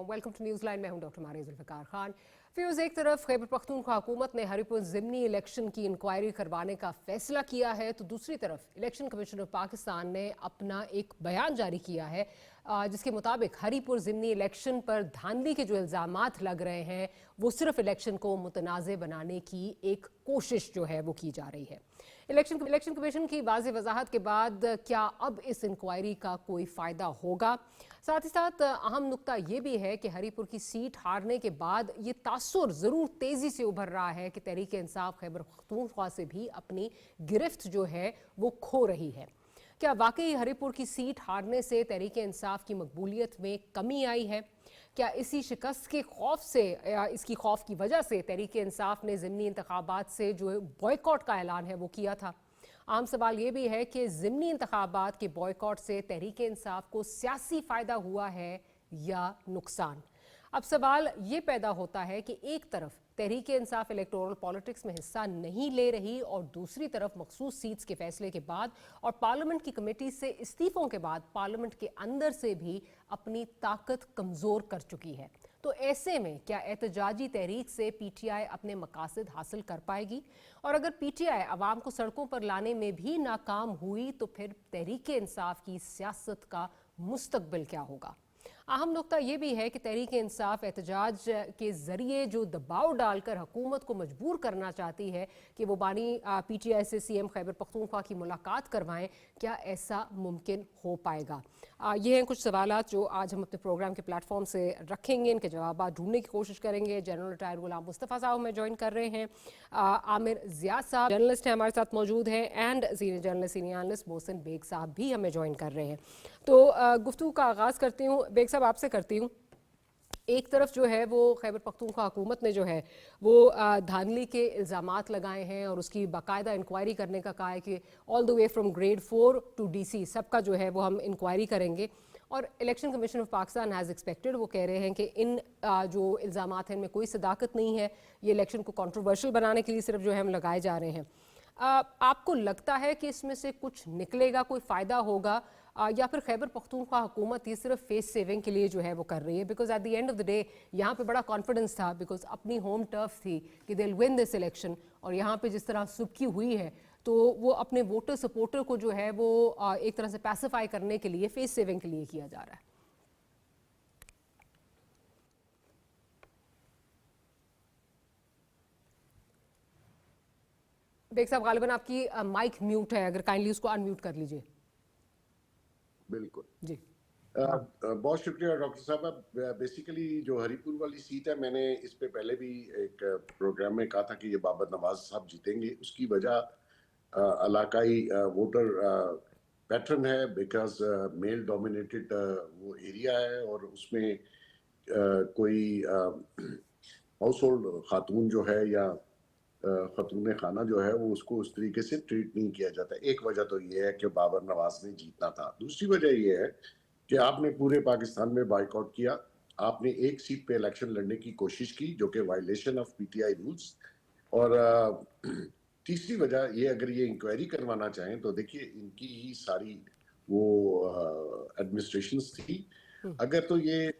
Welcome to news line. मैं हूं doctor Maria Zulfikar Khan. Fuse, एक तरफ खैबर पख्तूनख्वा हुकूमत ने हरीपुर ज़िमनी इलेक्शन की इंक्वायरी करवाने का फैसला किया है, तो दूसरी तरफ इलेक्शन कमीशन ऑफ पाकिस्तान ने अपना एक बयान जारी किया है जिसके मुताबिक हरीपुर ज़िमनी इलेक्शन पर धांधली के जो इल्ज़ामात लग रहे हैं वो सिर्फ इलेक्शन को मुतनाज़ बनाने की एक कोशिश जो है वो की जा रही है। इलेक्शन कमीशन की वाज़ेह वजाहत के बाद क्या अब इस इंक्वायरी का कोई फ़ायदा होगा? साथ ही साथ अहम नुक्ता ये भी है कि हरीपुर की सीट हारने के बाद ये तासुर ज़रूर तेज़ी से उभर रहा है कि तहरीक इंसाफ खैबर पख्तूनख्वा से भी अपनी गिरफ्त जो है वो खो रही है। क्या वाकई हरीपुर की सीट हारने से तहरीक इंसाफ की मकबूलियत में कमी आई है? क्या इसी शिकस्त के खौफ से या इसकी खौफ की वजह से तहरीक इंसाफ ने ज़िमनी इंतखाबात से जो बॉयकॉट का ऐलान है वो किया था? आम सवाल ये भी है कि ज़िमनी इंतखाबात के बॉयकॉट से तहरीक इंसाफ को सियासी फ़ायदा हुआ है या नुकसान? अब सवाल ये पैदा होता है कि एक तरफ तहरीक इंसाफ इलेक्टोरल पॉलिटिक्स में हिस्सा नहीं ले रही और दूसरी तरफ मखसूस सीट्स के फैसले के बाद और पार्लियामेंट की कमेटी से इस्तीफों के बाद पार्लियामेंट के अंदर से भी अपनी ताकत कमज़ोर कर चुकी है। तो ऐसे में क्या एहतजाजी तहरीक से पीटीआई अपने मकासद हासिल कर पाएगी? और अगर पीटीआई अवाम को सड़कों पर लाने में भी नाकाम हुई तो फिर तहरीक इंसाफ की सियासत का मुस्तकबिल क्या होगा? अहम नुकता ये भी है कि तहरीक इंसाफ एहतजाज के जरिए जो दबाव डालकर हुकूमत को मजबूर करना चाहती है कि वो बानी पीटीआई से सीएम खैबर पख्तूनख्वा की मुलाकात करवाएं, क्या ऐसा मुमकिन हो पाएगा? ये हैं कुछ सवालात जो आज हम अपने प्रोग्राम के प्लेटफॉर्म से रखेंगे, इनके जवाब ढूंढने की कोशिश करेंगे। जनरल रिटायर गुलाम मुस्तफ़ा साहब में ज्वाइन कर रहे हैं, आमिर ज़िया साहब जर्नलिस्ट हैं हमारे साथ मौजूद हैं, and senior journalist senior analyst Mohsin Baig साहब भी हमें ज्वाइन कर रहे हैं। तो गुफ्तगू का आगाज़ करती हूँ, बेग साहब आपसे करती हूँ। एक तरफ जो है वो खैबर पख्तूनख्वा हुकूमत ने जो है वो धांधली के इल्ज़ामात लगाए हैं और उसकी बाकायदा इंक्वायरी करने का कहा है कि all the way from grade 4 to DC सबका जो है वो हम इंक्वायरी करेंगे। और election commission of Pakistan has expected, वो कह रहे हैं कि इन जो इल्ज़ामात हैं इनमें कोई सदाकत नहीं है, ये इलेक्शन को कंट्रोवर्शियल बनाने के लिए सिर्फ जो है हम लगाए जा रहे हैं। आपको लगता है कि इसमें से कुछ निकलेगा, कोई फ़ायदा होगा, या फिर खैबर पख्तूनख्वा हुकूमत ये सिर्फ फेस सेविंग के लिए जो है वो कर रही है? Because at the end of the day यहाँ पे बड़ा कॉन्फिडेंस था, बिकॉज अपनी होम टर्फ थी कि they will win this election, और यहाँ पे जिस तरह सुबकी हुई है तो वो अपने वोटर सपोर्टर को जो है वो एक तरह से पैसिफाई करने के लिए, फेस सेविंग के लिए किया जा रहा है। बेग साहब गालिबन आपकी माइक म्यूट है, अगर काइंडली उसको अनम्यूट कर लीजिए। बिल्कुल जी। बहुत शुक्रिया डॉक्टर साहब। बेसिकली जो हरीपुर वाली सीट है, मैंने इस पे पहले भी एक प्रोग्राम में कहा था कि ये बाबर नवाज साहब जीतेंगे। उसकी वजह इलाकाई वोटर पैटर्न है, बिकॉज मेल डोमिनेटेड वो एरिया है और उसमें कोई हाउस होल्ड खातून जो है या खतून खाना जो है वो उसको उस तरीके से ट्रीट नहीं किया जाता। एक वजह तो ये है कि बाबर नवाज ने जीतना था। दूसरी वजह ये है कि आपने पूरे पाकिस्तान में बाइकआउट किया, आपने एक सीट पे इलेक्शन लड़ने की कोशिश की जो कि वायलेशन ऑफ पीटीआई रूल्स। और तीसरी वजह ये, अगर ये इंक्वायरी करवाना चाहें तो देखिए इनकी ही सारी वो एडमिनिस्ट्रेशंस थी। अगर तो ये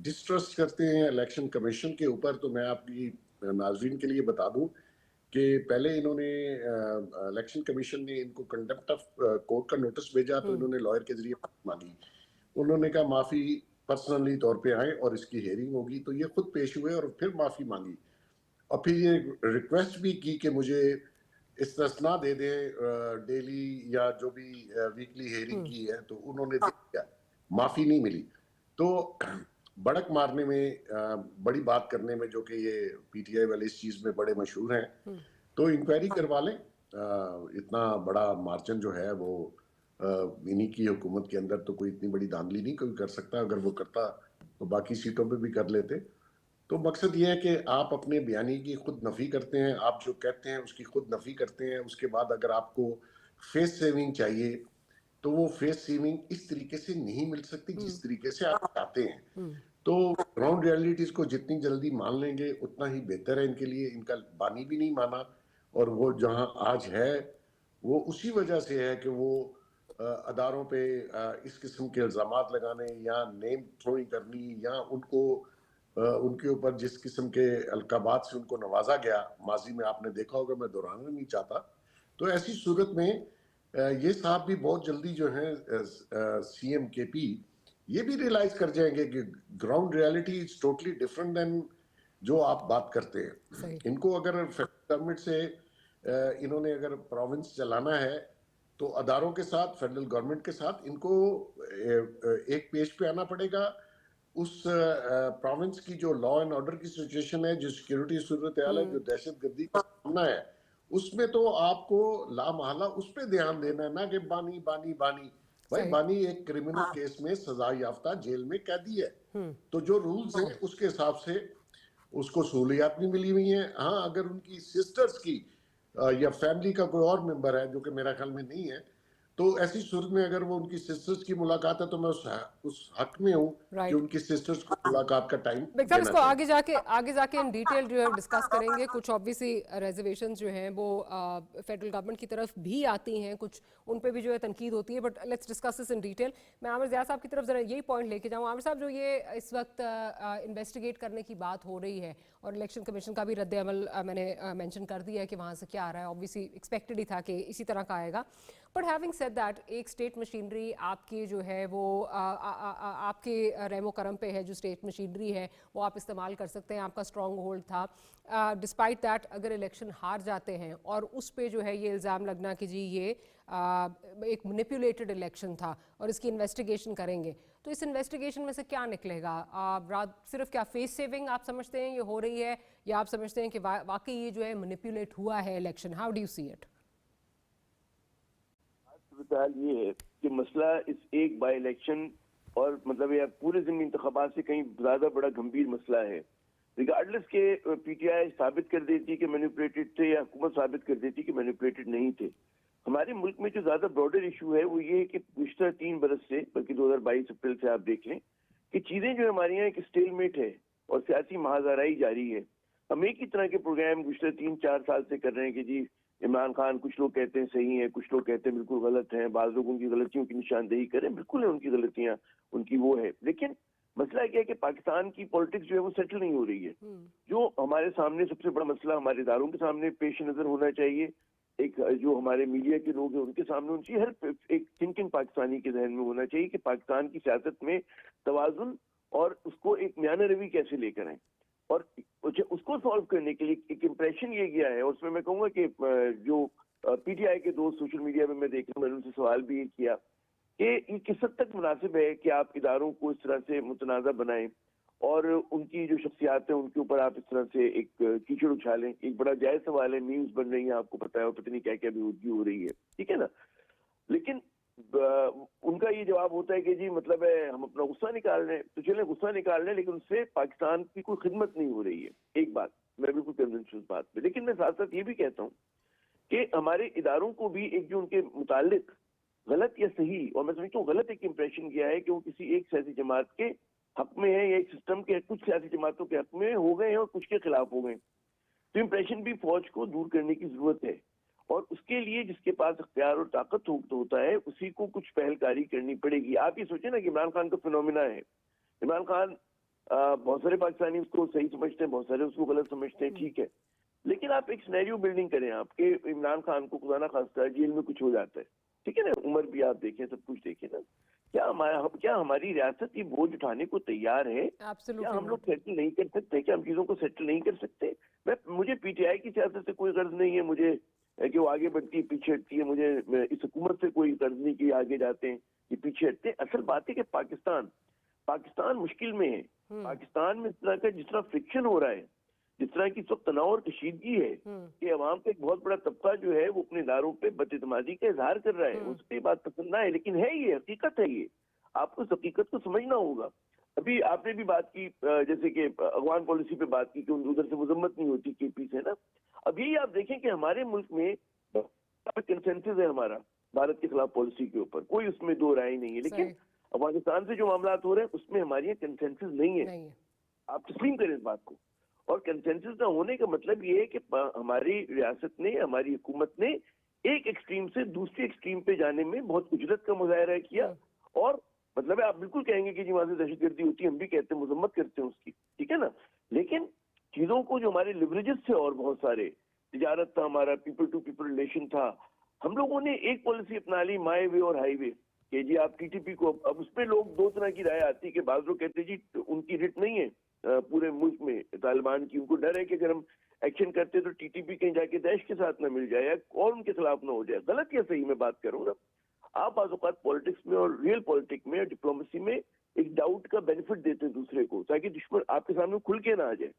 डिस्ट्रस्ट करते हैं इलेक्शन कमीशन के ऊपर, तो मैं आपकी नाजरीन के लिए बता दूं कि पहले इन्होंने इलेक्शन कमीशन ने इनको कंटेम्प्ट ऑफ कोर्ट का नोटिस भेजा, तो इन्होंने लॉयर के जरिए मांगी। उन्होंने कहा माफी पर्सनली तौर पे आए और इसकी हेयरिंग होगी, तो ये खुद पेश हुए और फिर माफी मांगी और फिर ये रिक्वेस्ट भी की कि मुझे इस्तेस्ना दे दें डेली या जो भी वीकली हेयरिंग की है, तो उन्होंने दे दिया, माफी नहीं मिली। तो बड़क मारने में, बड़ी बात करने में, जो कि ये पीटीआई वाले इस चीज में बड़े मशहूर हैं, तो इंक्वायरी करवा लें। इतना बड़ा मार्जिन जो है वो इन्हीं की हुकूमत के अंदर तो कोई इतनी बड़ी धांधली नहीं कोई कर सकता। अगर वो करता तो बाकी सीटों पे भी कर लेते। तो मकसद ये है कि आप अपने बयानी की खुद नफी करते हैं, आप जो कहते हैं उसकी खुद नफी करते हैं। उसके बाद अगर आपको फेस सेविंग चाहिए तो वो फेस सेविंग इस तरीके से नहीं मिल सकती जिस तरीके से आप चाहते हैं। तो ग्राउंड रियलिटीज को जितनी जल्दी मान लेंगे उतना ही बेहतर है इनके लिए। इनका बानी भी नहीं माना, और वो जहां आज है वो उसी वजह से है कि वो अदारों पे इस किस्म के इल्जामात लगाने या नेम थ्रोइंग करनी या उनके ऊपर जिस किस्म के अलकाबात से उनको नवाजा गया माजी में आपने देखा होगा, मैं दोहराना नहीं चाहता। तो ऐसी सूरत में ये साहब भी बहुत जल्दी जो है सीएम केपी ये भी रियलाइज कर जाएंगे कि ground reality is totally different than जो आप बात करते हैं। सही। इनको अगर फेडरल गवर्नमेंट से इन्होंने अगर प्रोविंस चलाना है तो अदारों के साथ, फेडरल गवर्नमेंट के साथ इनको एक पेज पे आना पड़ेगा। उस प्रोविंस की जो लॉ एंड ऑर्डर की सिचुएशन है, जो सिक्योरिटी सूरत हाल है, जो दहशतगर्दी का सामना है, उसमें तो आपको लामहला उस पर ध्यान देना है ना कि बानी बानी बानी भाई सही। बानी एक क्रिमिनल केस में सजा याफ्ता जेल में कैदी है। तो जो रूल्स हैं उसके हिसाब से उसको सहूलियात भी मिली हुई हैं। हाँ, अगर उनकी सिस्टर्स की या फैमिली का कोई और मेंबर है जो कि मेरा ख्याल में नहीं है, तो ऐसी सूरत में अगर वो उनकी सिस्टर्स की मुलाकात है तो मैं उस हक में हूँ कि राइट। उनकी सिस्टर्स को मुलाकात का टाइम बेगम, देना इसको चाहिए। आगे जाके इन डिटेल जो है डिस्कस करेंगे। कुछ ऑब्वियसली रिजर्वेशन जो हैं वो फेडरल गवर्नमेंट की तरफ भी आती हैं, कुछ उन पे भी जो है तनकीद होती है, but let's discuss this in detail. मैं आमिर ज़िया साहब की तरफ जरा यही पॉइंट लेके जाऊँ। आमिर साहब, जो ये इस वक्त इन्वेस्टिगेट करने की बात हो रही है और इलेक्शन कमीशन का भी रद्द अमल मैंने मेंशन कर दिया है कि वहाँ से क्या आ रहा है, ऑब्वियसली एक्सपेक्टेड ही था कि इसी तरह का आएगा। बट हैविंग सेड दैट, एक स्टेट मशीनरी आपकी जो है वो आपके रेमो करम पे है, जो स्टेट मशीनरी है वो आप इस्तेमाल कर सकते हैं, आपका स्ट्रॉन्ग होल्ड था। डिस्पाइट दैट, अगर इलेक्शन हार जाते हैं और उस पे जो है ये इल्ज़ाम लगना कि जी ये एक मैनिपुलेटेड इलेक्शन था और इसकी इन्वेस्टिगेशन करेंगे, तो इस इन्वेस्टिगेशन में से क्या निकलेगा? सिर्फ क्या फेस सेविंग आप समझते हैं ये हो रही है, या आप समझते हैं कि वाकई ये जो है मैनिपुलेट हुआ है election? How do you see it? फिलहाल ये है कि मसला इस एक बाई इलेक्शन और मतलब यह पूरे ज़िमनी इंतखाबात से कहीं ज्यादा बड़ा गंभीर मसला है। रिगार्डलेस के पीटीआई साबित कर देती कि मैनिपुलेटेड थे या हुकूमत साबित कर देती कि मैनिपुलेटेड नहीं थे। हमारे मुल्क में जो ज्यादा ब्रॉडर इशू है वो ये है कि पिछले 3 बरस से, बल्कि 2022 अप्रैल से आप देख लें कि चीजें जो हमारे यहाँ एक स्टेलमेट है और सियासी महाजराई जारी है। हम एक ही तरह के प्रोग्राम पिछले 3-4 साल से कर रहे हैं कि जी इमरान खान, कुछ लोग कहते हैं सही है, कुछ लोग कहते हैं बिल्कुल गलत है, बाज लोग उनकी गलतियों की निशानदेही करें, बिल्कुल है उनकी गलतियां, उनकी वो है। लेकिन मसला क्या है कि पाकिस्तान की पॉलिटिक्स जो है वो सेटल नहीं हो रही है। जो हमारे सामने सबसे बड़ा मसला हमारे इदारों के सामने पेश नजर होना चाहिए, एक जो हमारे मीडिया के लोग हैं उनके सामने होनी चाहिए, हर एक थिंकिंग पाकिस्तानी के जहन में होना चाहिए कि पाकिस्तान की सियासत में तवाजुन और उसको एक म्यान रवि कैसे लेकर आए। और उसको सॉल्व करने के लिए एक इम्प्रेशन ये गया है, और उसमें मैं कहूंगा कि जो पीटीआई के दोस्त सोशल मीडिया में मैं देख रहा हूँ, मैंने उनसे सवाल भी ये किया कि ये किस हद तक मुनासिब है कि आप इदारों को इस तरह से मुतनाज़ा बनाएं और उनकी जो शख्सियात है उनके ऊपर आप इस तरह से एक कीचड़ उछालें। एक बड़ा जायज सवाल है, न्यूज बन रही है, आपको पता है, और पता नहीं क्या क्या भी हो रही है, ठीक है ना। लेकिन उनका ये जवाब होता है कि जी मतलब है हम अपना गुस्सा निकाल रहे हैं, तो चले गुस्सा निकाल रहे हैं, लेकिन उससे पाकिस्तान की कोई खिदमत नहीं हो रही है। एक बात मैं बिल्कुल कन्विंस उस बात पे, लेकिन मैं साथ साथ ये भी कहता हूँ कि हमारे इदारों को भी एक जो उनके मुतालिक गलत या सही, और मैं समझता हूँ गलत एक इंप्रेशन किया है कि वो किसी एक सियासी जमात के हक में है या एक सिस्टम के कुछ सियासी जमातों के हक में हो गए हैं और कुछ के खिलाफ हो गए। तो इंप्रेशन भी फौज को दूर करने की जरूरत है, और उसके लिए जिसके पास अख्तियार और ताकत होता है उसी को कुछ पहलकारी करनी पड़ेगी। आप ये सोचें ना कि इमरान खान का फिनोमिना है। इमरान खान, बहुत सारे पाकिस्तानी उसको सही समझते हैं, बहुत सारे उसको गलत समझते हैं, ठीक है, लेकिन आप एक सिनेरियो बिल्डिंग करें आपके इमरान खान को खुदा ना खास्ता जेल में कुछ हो जाता है, ठीक है ना, उम्र भी आप देखें, सब कुछ देखें ना, क्या हमारी रियासत ये बोझ उठाने को तैयार है? क्या हम लोग सेटल नहीं कर सकते? क्या हम चीजों को सेटल नहीं कर सकते? मुझे पीटीआई की सियासत से कोई गर्ज नहीं है, मुझे कि वो आगे बढ़ती है पीछे हटती है, मुझे इस हुकूमत से कोई गर्ज नहीं कि आगे जाते हैं ये पीछे हटते हैं। असल बात है कि पाकिस्तान मुश्किल में है। पाकिस्तान में जिस तरह फ्रिक्शन हो रहा है, जिस तरह की सब तनाव और कशीदगी है कि अवाम का एक बहुत बड़ा तबका जो है वो अपने इदारों पे बदइतमादी का इजहार कर रहा है, उसकी बात पसंद ना है, लेकिन है ये हकीकत है। ये आपको इस हकीकत को समझना होगा। अभी आपने भी बात की जैसे कि अफगान पॉलिसी पे बात की कि उधर से मजम्मत नहीं होती केपी से ना। अब यही आप देखें कि हमारे मुल्क में कंसेंसस है हमारा भारत के खिलाफ पॉलिसी के ऊपर, कोई उसमें दो राय नहीं है, लेकिन अफगानिस्तान से जो मामला हो रहे हैं उसमें हमारे यहाँ कंसेंसस नहीं है। आप तस्लीम करें इस बात को। और कंसेंसस ना होने का मतलब ये है कि हमारी रियासत ने, हमारी हुकूमत ने एक एक्सट्रीम एक्सट्रीम से दूसरी एक्सट्रीम पे जाने में बहुत उजरत का मुजाहरा किया। और मतलब है, आप बिल्कुल कहेंगे कि जी वहां से दहशतगर्दी होती है, हम भी कहते हैं, मजम्मत करते हैं उसकी, ठीक है ना। लेकिन चीजों को जो हमारे लिवरेजेस थे और बहुत सारे, तिजारत था हमारा, पीपल टू पीपल रिलेशन था, हम लोगों ने एक पॉलिसी अपना ली, माई वे और हाईवे, कि जी आप टीटीपी को, अब उस पर लोग दो तरह की राय आती है कि बाज लोग कहते हैं जी उनकी रिट नहीं है पूरे मुल्क में तालिबान की, उनको डर है कि अगर हम एक्शन करते तो टीटीपी कहीं जाके दैश के साथ ना मिल जाए और उनके खिलाफ ना हो जाए। गलत या सही मैं बात करूँ ना, आप आज़ाद पॉलिटिक्स में और रियल पॉलिटिक्स में, डिप्लोमेसी में एक डाउट का बेनिफिट देते हैं दूसरे को, ताकि दुश्मन आपके सामने खुल के ना आ जाए।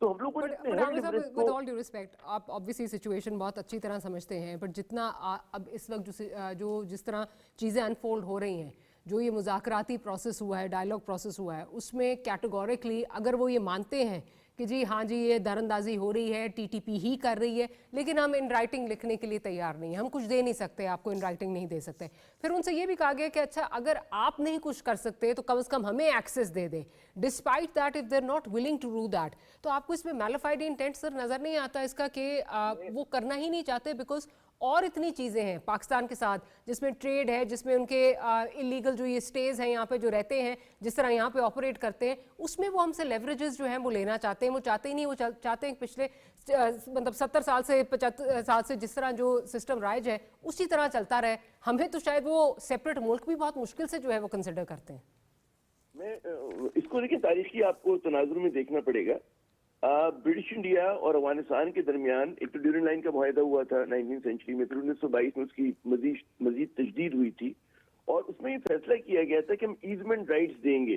तो हम लोगों ने अपने हर लिवरेज को, विद ऑल ड्यू रिस्पेक्ट, आप ऑब्वियसली सिचुएशन बहुत अच्छी तरह समझते हैं, बट जितना अब इस वक्त जो जिस तरह चीज़ें अनफोल्ड हो रही हैं, जो ये मुज़ाकराती प्रोसेस हुआ है, डायलॉग प्रोसेस हुआ है, उसमें कैटेगोरिकली अगर वो ये मानते हैं कि जी हाँ जी ये दरअंदाजी हो रही है, टीटीपी ही कर रही है, लेकिन हम इन राइटिंग लिखने के लिए तैयार नहीं हैं, हम कुछ दे नहीं सकते आपको, इन राइटिंग नहीं दे सकते, फिर उनसे ये भी कहा गया कि अच्छा अगर आप नहीं कुछ कर सकते तो कम से कम हमें एक्सेस दे दें, despite that if they are not willing to do that. तो आपको इसमें मैलिफाइड इंटेंट सर नजर नहीं आता इसका कि वो करना ही नहीं चाहते, बिकॉज और इतनी चीज़ें हैं पाकिस्तान के साथ, जिसमें ट्रेड है, जिसमें उनके इलीगल जो ये स्टेज हैं यहाँ पे जो रहते हैं, जिस तरह यहाँ पे ऑपरेट करते हैं, उसमें वो हमसे लेवरेजेस जो हैं वो लेना चाहते हैं। वो चाहते ही नहीं, वो चाहते हैं पिछले मतलब 70 साल से 75 साल से जिस तरह जो सिस्टम राइज है उसी तरह चलता रहे। हमें तो शायद वो सेपरेट मुल्क भी बहुत मुश्किल से जो है वो कंसिडर करते हैं। मैं इसको देखिए, तारीख की आपको तनाजुर में देखना पड़ेगा। ब्रिटिश इंडिया और अफगानिस्तान के दरमियान एक तो ड्यूरिंग लाइन का मुआहदा हुआ था 19वीं सेंचुरी में, फिर 1922 में उसकी मजीद तजदीद हुई थी, और उसमें ये फैसला किया गया था कि हम ईजमेंट राइट्स देंगे।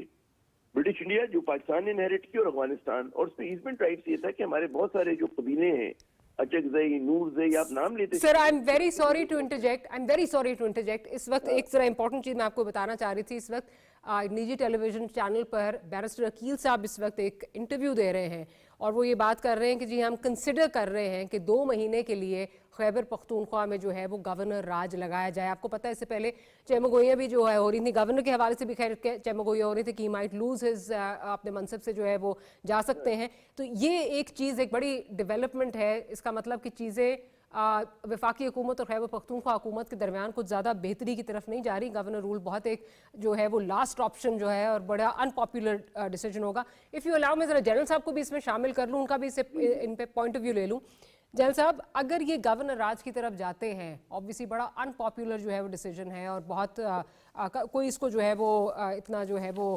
ब्रिटिश इंडिया जो पाकिस्तान ने इनहेरिट की और अफगानिस्तान, और उसमें ईजमेंट राइट्स ये था कि हमारे बहुत सारे जो कबीले हैं, अचकजई, नूरजई, आप नाम लेते sir I am very sorry to interject, I am very sorry to interject. इस वक्त एक जरा इंपॉर्टेंट चीज मैं आपको बताना चाह रही थी। इस वक्त निजी टेलीविजन चैनल पर बैरिस्टर अकील साहब इस वक्त एक इंटरव्यू दे रहे हैं और वो ये बात कर रहे हैं कि जी हम कंसिडर कर रहे हैं कि 2 महीने के लिए खैबर पख्तूनख्वा में जो है वो गवर्नर राज लगाया जाए। आपको पता है इससे पहले चेमगोइयाँ भी जो है हो रही थी, गवर्नर के हवाले से भी खैर चेमगोइयाँ हो रही थी कि माइट लूज हिज अपने मनसब से जो है वो जा सकते हैं। तो ये एक चीज़, एक बड़ी डेवलपमेंट है। इसका मतलब कि चीज़ें वफाकी हुकूमत और खैबर पख्तूनख्वा हुकूमत के दरमियान कुछ ज़्यादा बेहतरी की तरफ नहीं जा रही। गवर्नर रूल बहुत एक जो है वो लास्ट ऑप्शन जो है और बड़ा अनपॉपुलर डिसीजन होगा। इफ़ यू अलाउ मैं ज़रा जनरल साहब को भी इसमें शामिल कर लूँ, उनका भी इससे इन पे पॉइंट ऑफ व्यू ले लूँ। जनरल साहब, अगर ये गवर्नर राज की तरफ जाते हैं, ऑब्वियसली बड़ा अनपॉपुलर जो है वो डिसीजन है और बहुत कोई इसको जो है वो इतना जो है वो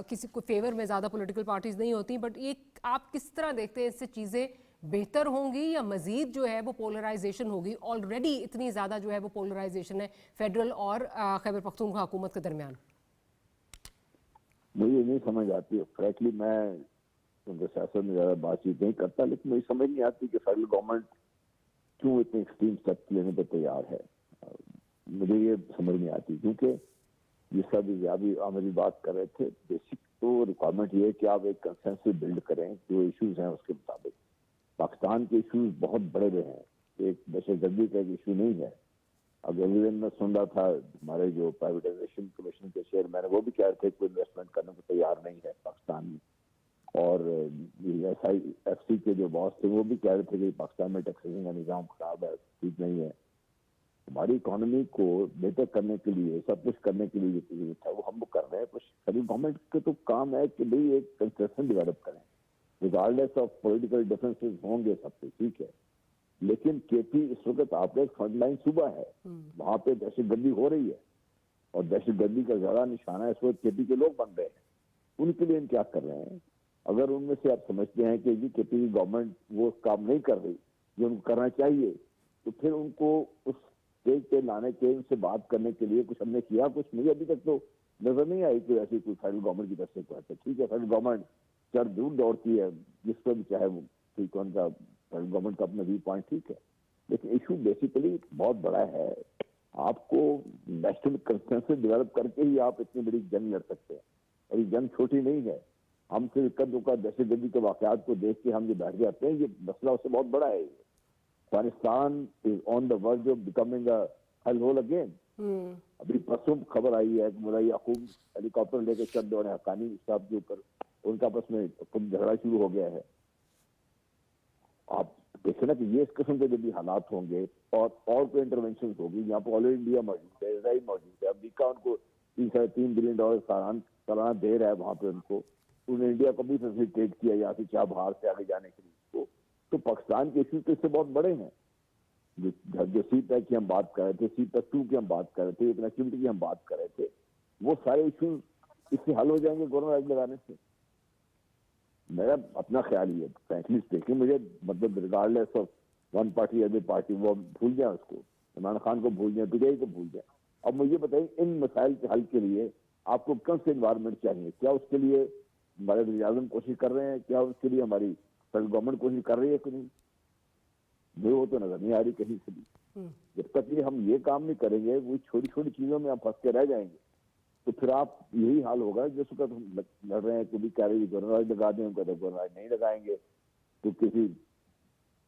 किसी को फेवर में ज़्यादा पॉलिटिकल पार्टीज नहीं होती, बट ये आप किस तरह देखते हैं, इससे चीज़ें बेहतर होंगी या मजीद जो है वो पोलराइजेशन होगी? ऑलरेडी इतनी ज़्यादा जो है वो पोलराइजेशन है फेडरल और खैबर पख्तूनख्वा हुकूमत के दरमियान। मुझे नहीं समझ आती है फ्रैंकली, मैं उनके सियासत में ज़्यादा बातचीत नहीं करता, लेकिन मुझे समझ नहीं आती कि फेडरल गवर्नमेंट क्यों इतने एक्सट्रीम स्टेप लेने पर तैयार है। मुझे ये समझ नहीं आती, क्योंकि ये सब अभी हमारी बात कर रहे थे, बेसिक तो रिक्वायरमेंट ये है कि आप एक कंसेंसस बिल्ड करें जो इश्यूज हैं उसके मुताबिक। पाकिस्तान के इश्यूज बहुत बड़े बड़े हैं, एक दहशतगर्दी का एक इशू नहीं है। अगर मैं सुन रहा था हमारे जो प्राइवेटाइजेशन कमीशन के चेयरमैन, वो भी कह रहे थे कोई इन्वेस्टमेंट करने को तैयार नहीं है पाकिस्तान में, और SIFC के जो बॉस थे वो भी कह रहे थे कि पाकिस्तान में टैक्सेशन का निज़ाम खराब है, ठीक नहीं है। हमारी इकोनॉमी को बेहतर करने के लिए, सब कुछ करने के लिए जो था वो हम लोग कर रहे हैं। कुछ सभी गवर्नमेंट का तो काम है कि भाई एक कंसेशन डेवलप करें, रिगार्डलेस ऑफ पॉलिटिकल डिफरेंसेस होंगे सबसे, ठीक है। लेकिन KP इस वक्त आपका एक फ्रंटलाइन सूबा है, वहां पे दहशतगर्दी हो रही है और दहशतगर्दी का ज्यादा निशाना इस वक्त KP के लोग बन रहे हैं। उनके लिए हम क्या कर रहे हैं? अगर उनमें से आप समझते हैं कि जी KP की गवर्नमेंट वो काम नहीं कर रही जो उनको करना चाहिए, तो फिर उनको उस स्टेज पे लाने के, उनसे बात करने के लिए कुछ हमने किया। कुछ मुझे अभी तक तो नजर नहीं आई कि ऐसी कोई फेडरल गवर्नमेंट की तरफ से कोई है। ठीक है, फेडरल गवर्नमेंट चर दूर दौड़ती है जिस पर भी चाहे वो ठीक है, उनका फेडरल गवर्नमेंट का अपना व्यू पॉइंट ठीक है, लेकिन इशू बेसिकली बहुत बड़ा है। आपको नेशनल कंसेंसस डेवलप करके ही आप इतनी बड़ी जंग लड़ सकते हैं, और ये जंग छोटी नहीं है। हम सिर्फ इक्का दुक्का दहशतगर्दी के वाकयात को देख के हम जो बैठ जाते हैं, ये मसला उससे बहुत बड़ा है। Afghanistan is on the verge of becoming a hell hole again. अभी परसों खबर आई है कि मुल्ला याकूब हेलीकॉप्टर लेकर चल दौड़े हक्कानी साहब के ऊपर, उनका आपस में खुद झगड़ा शुरू हो गया है। आप देखिए ना कि ये इस किस्म के जब भी हालात होंगे और कोई इंटरवेंशन होगी, यहाँ पर ऑल इंडिया मौजूद है, इसराइल मौजूद है, अमेरिका उनको $3-3 बिलियन सालाना दे रहा है वहां पे उन्होंने इंडिया को भी फैसिलिटेट किया यहाँ से चाहे बाहर से आगे जाने के लिए तो पाकिस्तान के इश्यूज तो इससे बहुत बड़े हैं। जो CPEC की हम बात कर रहे थे, CPEC 2 की हम बात कर रहे थे, कनेक्टिविटी की हम बात कर रहे थे, वो सारे इश्यूज इससे हल हो जाएंगे गवर्नर राज लगाने से। मेरा अपना ख्याल ही है, फ्रैंकली स्पीकिंग, मुझे मतलब regardless of one party other party, वो भूल जाए उसको, इमरान खान को भूल जाए, PTI को भूल जाए। अब मुझे बताइए इन मसाइल के हल के लिए आपको कौन से इन्वायरमेंट चाहिए? क्या उसके लिए हमारे वज़ीर-ए-आज़म कोशिश कर रहे हैं? क्या उसके लिए हमारी सेंट्रल गवर्नमेंट कोशिश कर रही है कि नहीं? मुझे वो तो नजर नहीं आ रही कहीं से भी। जब तक ये हम ये काम नहीं करेंगे, वो छोटी छोटी चीजों में हम फंस के रह जाएंगे, तो फिर आप यही हाल होगा जिस वक्त हम लड़ रहे हैं, कभी कह रहे गवर्नर लगा दें, कभी गवर्नर नहीं लगाएंगे, तो किसी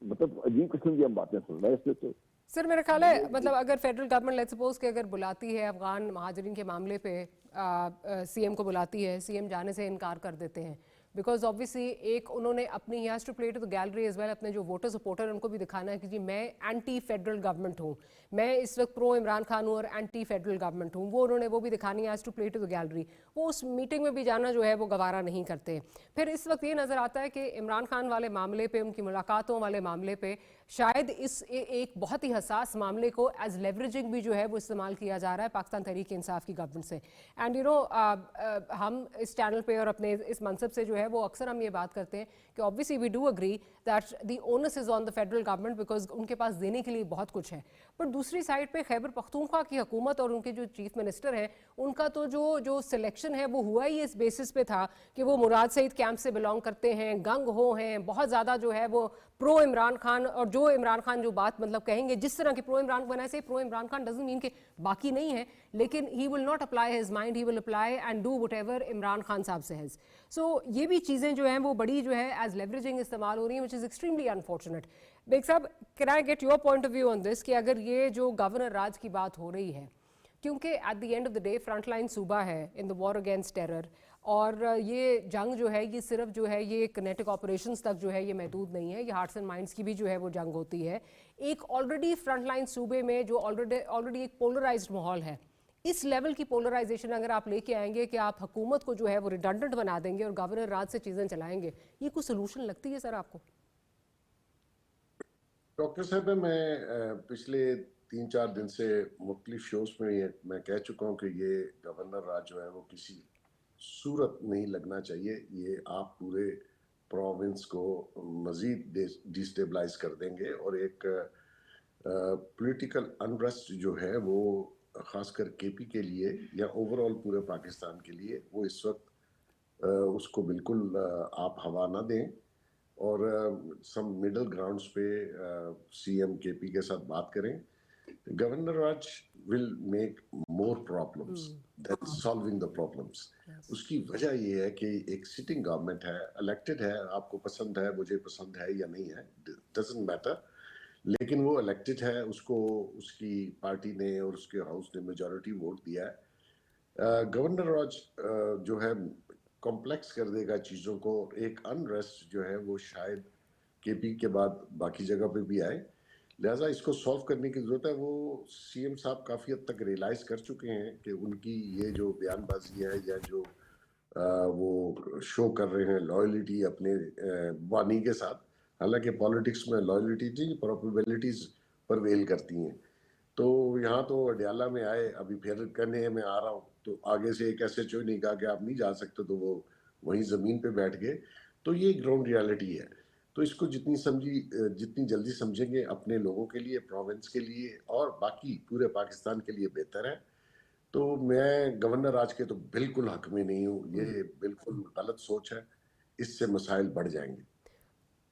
मतलब अजीब किस्म की हम बातें सुन रहे हैं इससे। तो सर मेरा ख्याल है मतलब अगर फेडरल गवर्नमेंट लेट्स सपोज कि अगर बुलाती है अफगान महाजरीन के मामले पे CM को बुलाती है, CM जाने से इनकार कर देते हैं बिकॉज ऑब्वियसली एक उन्होंने अपनी ही has to play to the gallery as well, अपने जो वोटर सपोर्टर उनको भी दिखाना है कि जी मैं एंटी फेडरल गवर्नमेंट हूँ, मैं इस वक्त प्रो इमरान खान हूँ और एंटी फेडरल गवर्नमेंट हूँ, वो उन्होंने वो भी दिखानी है, has to play to the gallery. वो उस मीटिंग में भी जाना जो है वो गवारा नहीं करते। फिर इस वक्त ये नज़र आता है कि इमरान खान वाले मामले पे, उनकी मुलाकातों वाले मामले पे शायद इस एक बहुत ही हसास मामले को एज लेवरेजिंग भी जो है वो इस्तेमाल किया जा रहा है पाकिस्तान तहरीक इंसाफ की गवर्नमेंट से। एंड यू नो हम इस चैनल पे और अपने इस मनसब से जो है वो अक्सर हम ये बात करते हैं कि obviously we do agree that the onus is on the federal government because उनके पास देने के लिए बहुत कुछ है। पर दूसरी साइड पे खैबर पख्तूनख्वा की हुकूमत और उनके जो चीफ मिनिस्टर हैं उनका तो जो सिलेक्शन है वो हुआ ही इस बेसिस पे था कि वो मुराद सईद कैंप से बिलोंग करते हैं, गंग हो हैं, बहुत ज़्यादा जो है वो प्रो इमरान खान, और जो इमरान खान जो बात मतलब कहेंगे जिस तरह की प्रो इमरान बनाए से pro Imran Khan doesn't mean कि बाकी नहीं है, लेकिन he will not apply his mind, he will apply and do whatever Imran Khan साहब से है। सो ये भी चीज़ें जो हैं वो बड़ी जो है एज लेवरेजिंग इस्तेमाल हो रही हैं which is extremely unfortunate. Baig साहब can I get your point of view on this कि अगर ये जो गवर्नर राज की बात हो रही है, क्योंकि eight the end of the day frontline सूबा है in the war against terror, और ये जंग जो है ये सिर्फ जो है ये किनेटिक ऑपरेशंस तक जो है ये महदूद नहीं है, ये हार्ट्स एंड माइंड्स की भी जो है वो जंग होती है। एक ऑलरेडी फ्रंटलाइन सूबे में जो ऑलरेडी एक पोलराइज्ड माहौल है, इस लेवल की पोलराइजेशन अगर आप लेके आएंगे कि आप हुकूमत को जो है वो रिडंडेंट बना देंगे और गवर्नर राज से चीज़ें चलाएंगे, ये कोई सोल्यूशन लगती है सर आपको? डॉक्टर साहब, मैं पिछले 3-4 दिन से मुख्तलिफ शोज में मैं कह चुका हूँ कि ये गवर्नर राज जो है वो किसी सूरत नहीं लगना चाहिए। ये आप पूरे प्रोविंस को मजीद डिस्टेबलाइज कर देंगे और एक पॉलिटिकल अनरेस्ट जो है वो खासकर KP के लिए या ओवरऑल पूरे पाकिस्तान के लिए वो इस वक्त उसको बिल्कुल आप हवा ना दें और सम मिडल ग्राउंड्स पे CM KP के साथ बात करें। Governor raj will make more problems than solving the problems. उसकी वजह ये है कि एक सिटिंग गवर्नमेंट है, इलेक्टेड है, आपको पसंद है, मुझे पसंद है या नहीं है, डजंट मैटर, लेकिन वो इलेक्टेड है, उसको उसकी पार्टी ने और उसके हाउस ने मेजॉरिटी वोट दिया है। गवर्नर राज जो है कॉम्प्लेक्स कर देगा चीज़ों को, एक अनरेस्ट जो है वो शायद KP के बाद बाकी जगह पे भी आए, लिहाजा इसको सॉल्व करने की ज़रूरत है। वो CM साहब काफ़ी हद तक रियलाइज़ कर चुके हैं कि उनकी ये जो बयानबाजी है या जो वो शो कर रहे हैं लॉयल्टी अपने वानी के साथ, हालांकि पॉलिटिक्स में लॉयल्टी नहीं प्रोबेबिलिटीज़ परवेल करती हैं। तो यहाँ तो अडियाला में आए, अभी फिर कहने में आ रहा हूँ, तो आगे से एक SHO नहीं कहा कि आप नहीं जा सकते, तो वो वहीं ज़मीन पे बैठ गए। तो ये ग्राउंड रियलिटी है। तो इसको जितनी जल्दी समझेंगे अपने लोगों के लिए, प्रोविंस के लिए और बाकी पूरे पाकिस्तान के लिए बेहतर है। तो मैं गवर्नर राज के तो बिल्कुल हक में नहीं हूँ, ये बिल्कुल गलत सोच है, इससे मसाइल बढ़ जाएंगे।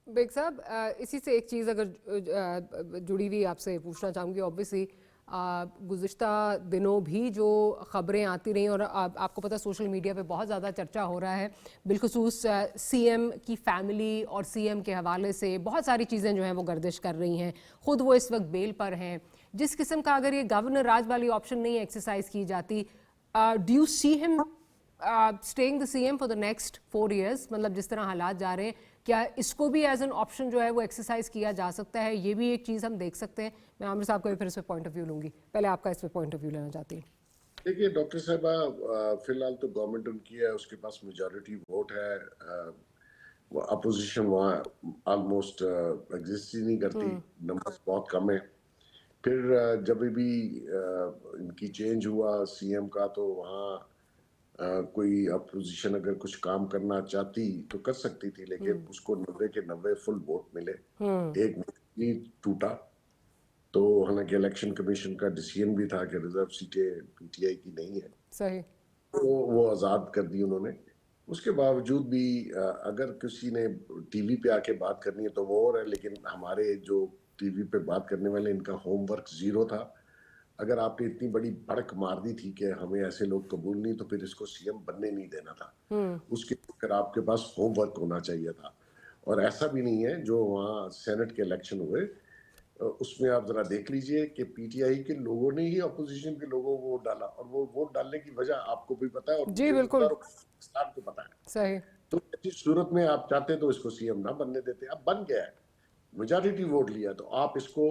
बेग साहब इसी से एक चीज़ अगर जुड़ी हुई आपसे पूछना चाहूँगी, ऑब्वियसली गुज़िश्ता दिनों भी जो ख़बरें आती रही और आपको पता सोशल मीडिया पे बहुत ज़्यादा चर्चा हो रहा है, बिलखुसूस CM की फैमिली और CM के हवाले से बहुत सारी चीज़ें जो हैं वो गर्दिश कर रही हैं, ख़ुद वो इस वक्त बेल पर हैं। जिस किस्म का अगर ये गवर्नर राज वाली ऑप्शन नहीं एक्सरसाइज की जाती, do you see him staying the CM for the next 4 years? मतलब जिस तरह हालात जा रहे हैं, क्या इसको भी एज एन ऑप्शन जो है वो एक्सरसाइज किया जा सकता है? ये भी एक चीज़ हम देख सकते हैं। मैं आमिर साहब को भी फिर इस पर पॉइंट ऑफ व्यू लूंगी, पहले आपका इस पर पॉइंट ऑफ व्यू लेना चाहती हूँ। देखिए डॉक्टर साहबा, फिलहाल तो गवर्नमेंट उनकी है, उसके पास मेजॉरिटी वोट है, अपोजिशन वहाँ ऑलमोस्ट एग्जिस्ट ही नहीं करती, नंबर्स बहुत कम है। फिर जब भी इनकी चेंज हुआ सीएम का, तो वहाँ कोई अपोजिशन अगर कुछ काम करना चाहती तो कर सकती थी, लेकिन उसको 90 के 90 फुल वोट मिले, एक नहीं टूटा। तो हालांकि इलेक्शन कमीशन का डिसीजन भी था कि रिजर्व सीटें पीटीआई की नहीं है, सही। तो वो आज़ाद कर दी उन्होंने। उसके बावजूद भी अगर किसी ने टीवी पे आके बात करनी है तो वो और है, लेकिन हमारे जो टीवी पे बात करने वाले, इनका होमवर्क जीरो था। अगर आपने इतनी बड़ी भड़क मार दी थी कि हमें ऐसे लोग कबूल नहीं, तो फिर इसको सीएम बनने नहीं देना था। उसके फिर आपके पास होमवर्क होना चाहिए था। और ऐसा भी नहीं है, जो वहाँ सेनेट के इलेक्शन हुए उसमें आप जरा देख लीजिए कि पीटीआई के लोगों ने ही अपोजिशन के लोगों को वोट डाला, और वो वोट डालने की वजह आपको भी पता है और जी बिल्कुल को पता है। सही। तो ऐसी सूरत में आप चाहते तो इसको सीएम ना बनने देते, अब बन गया है, मेजॉरिटी वोट लिया, तो आप इसको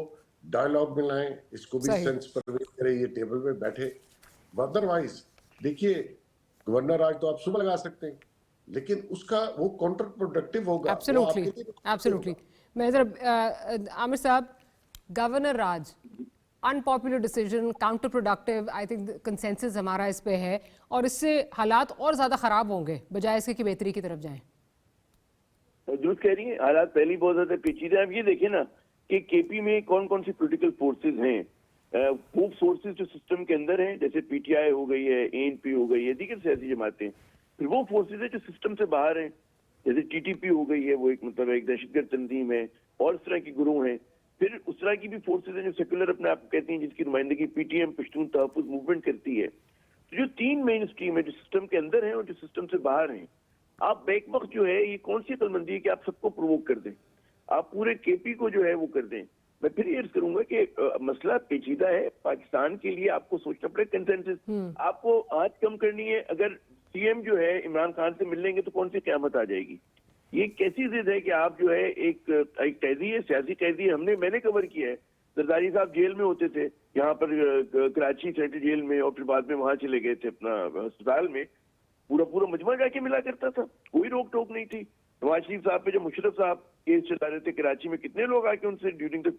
डायलॉग में लाएं, इसको भी सेंस परवेज करें, ये टेबल पे बैठे। अदरवाइज देखिए, गवर्नर आज तो आप सुबह लगा सकते हैं, लेकिन उसका वो काउंटर प्रोडक्टिव होगा। Absolutely absolutely. मैं जरा आमिर साहब, governor Raj unpopular decision, counter productive, I think consensus हमारा इस पे है, और इससे हालात और ज्यादा खराब होंगे बजाय इसके कि बेहतरी की तरफ जाएं। जो कह रही है, हालात पहले बहुत ज्यादा पेचीदा है। आप ये देखिए ना कि केपी में कौन कौन सी पॉलिटिकल फोर्सेज हैं। वो फोर्सेज जो सिस्टम के अंदर हैं, जैसे पीटीआई हो गई है, एएनपी हो गई है, दीगर सियासी जमातें। फिर वो फोर्सेज है जो सिस्टम से बाहर हैं, जैसे टीटीपी हो गई है, वो एक मतलब एक दहशतगर्द तंजीम है, और इस तरह के गुरुह हैं। फिर उस तरह की भी फोर्सेज हैं जो सेक्युलर अपने आप कहती हैं, जिसकी नुमाइंदगी पीटीएम पश्तून तहफ्फुज़ मूवमेंट करती है। तो जो तीन मेन स्ट्रीम है, जो सिस्टम के अंदर है और जो सिस्टम से बाहर हैं, आप बैक वक्त जो है, ये कौन सी अकलमंदी है कि आप सबको प्रोवोक कर दें, आप पूरे केपी को जो है वो कर दें। मैं फिर ये अर्ज करूंगा कि मसला पेचीदा है। पाकिस्तान के लिए आपको सोचना पड़ेगा कंसेंसस। आपको आज कम करनी है, अगर सीएम जो है इमरान खान से मिल लेंगे तो कौन सी क़यामत आ जाएगी। ये कैसी जिद है कि आप जो है एक कैदी है, सियासी कैदी है। मैंने कवर किया है, जरदारी साहब जेल में होते थे यहाँ पर कराची सेंट्रल जेल में, और फिर बाद में वहां चले गए थे अपना अस्पताल में। पूरा मजमा जाके मिला करता था, कोई रोक टोक नहीं थी। नवाज शरीफ साहब पे जब मुशर्रफ साहब केस चला रहे थे कराची में, कितने लोग आके उनसे ड्यूरिंग द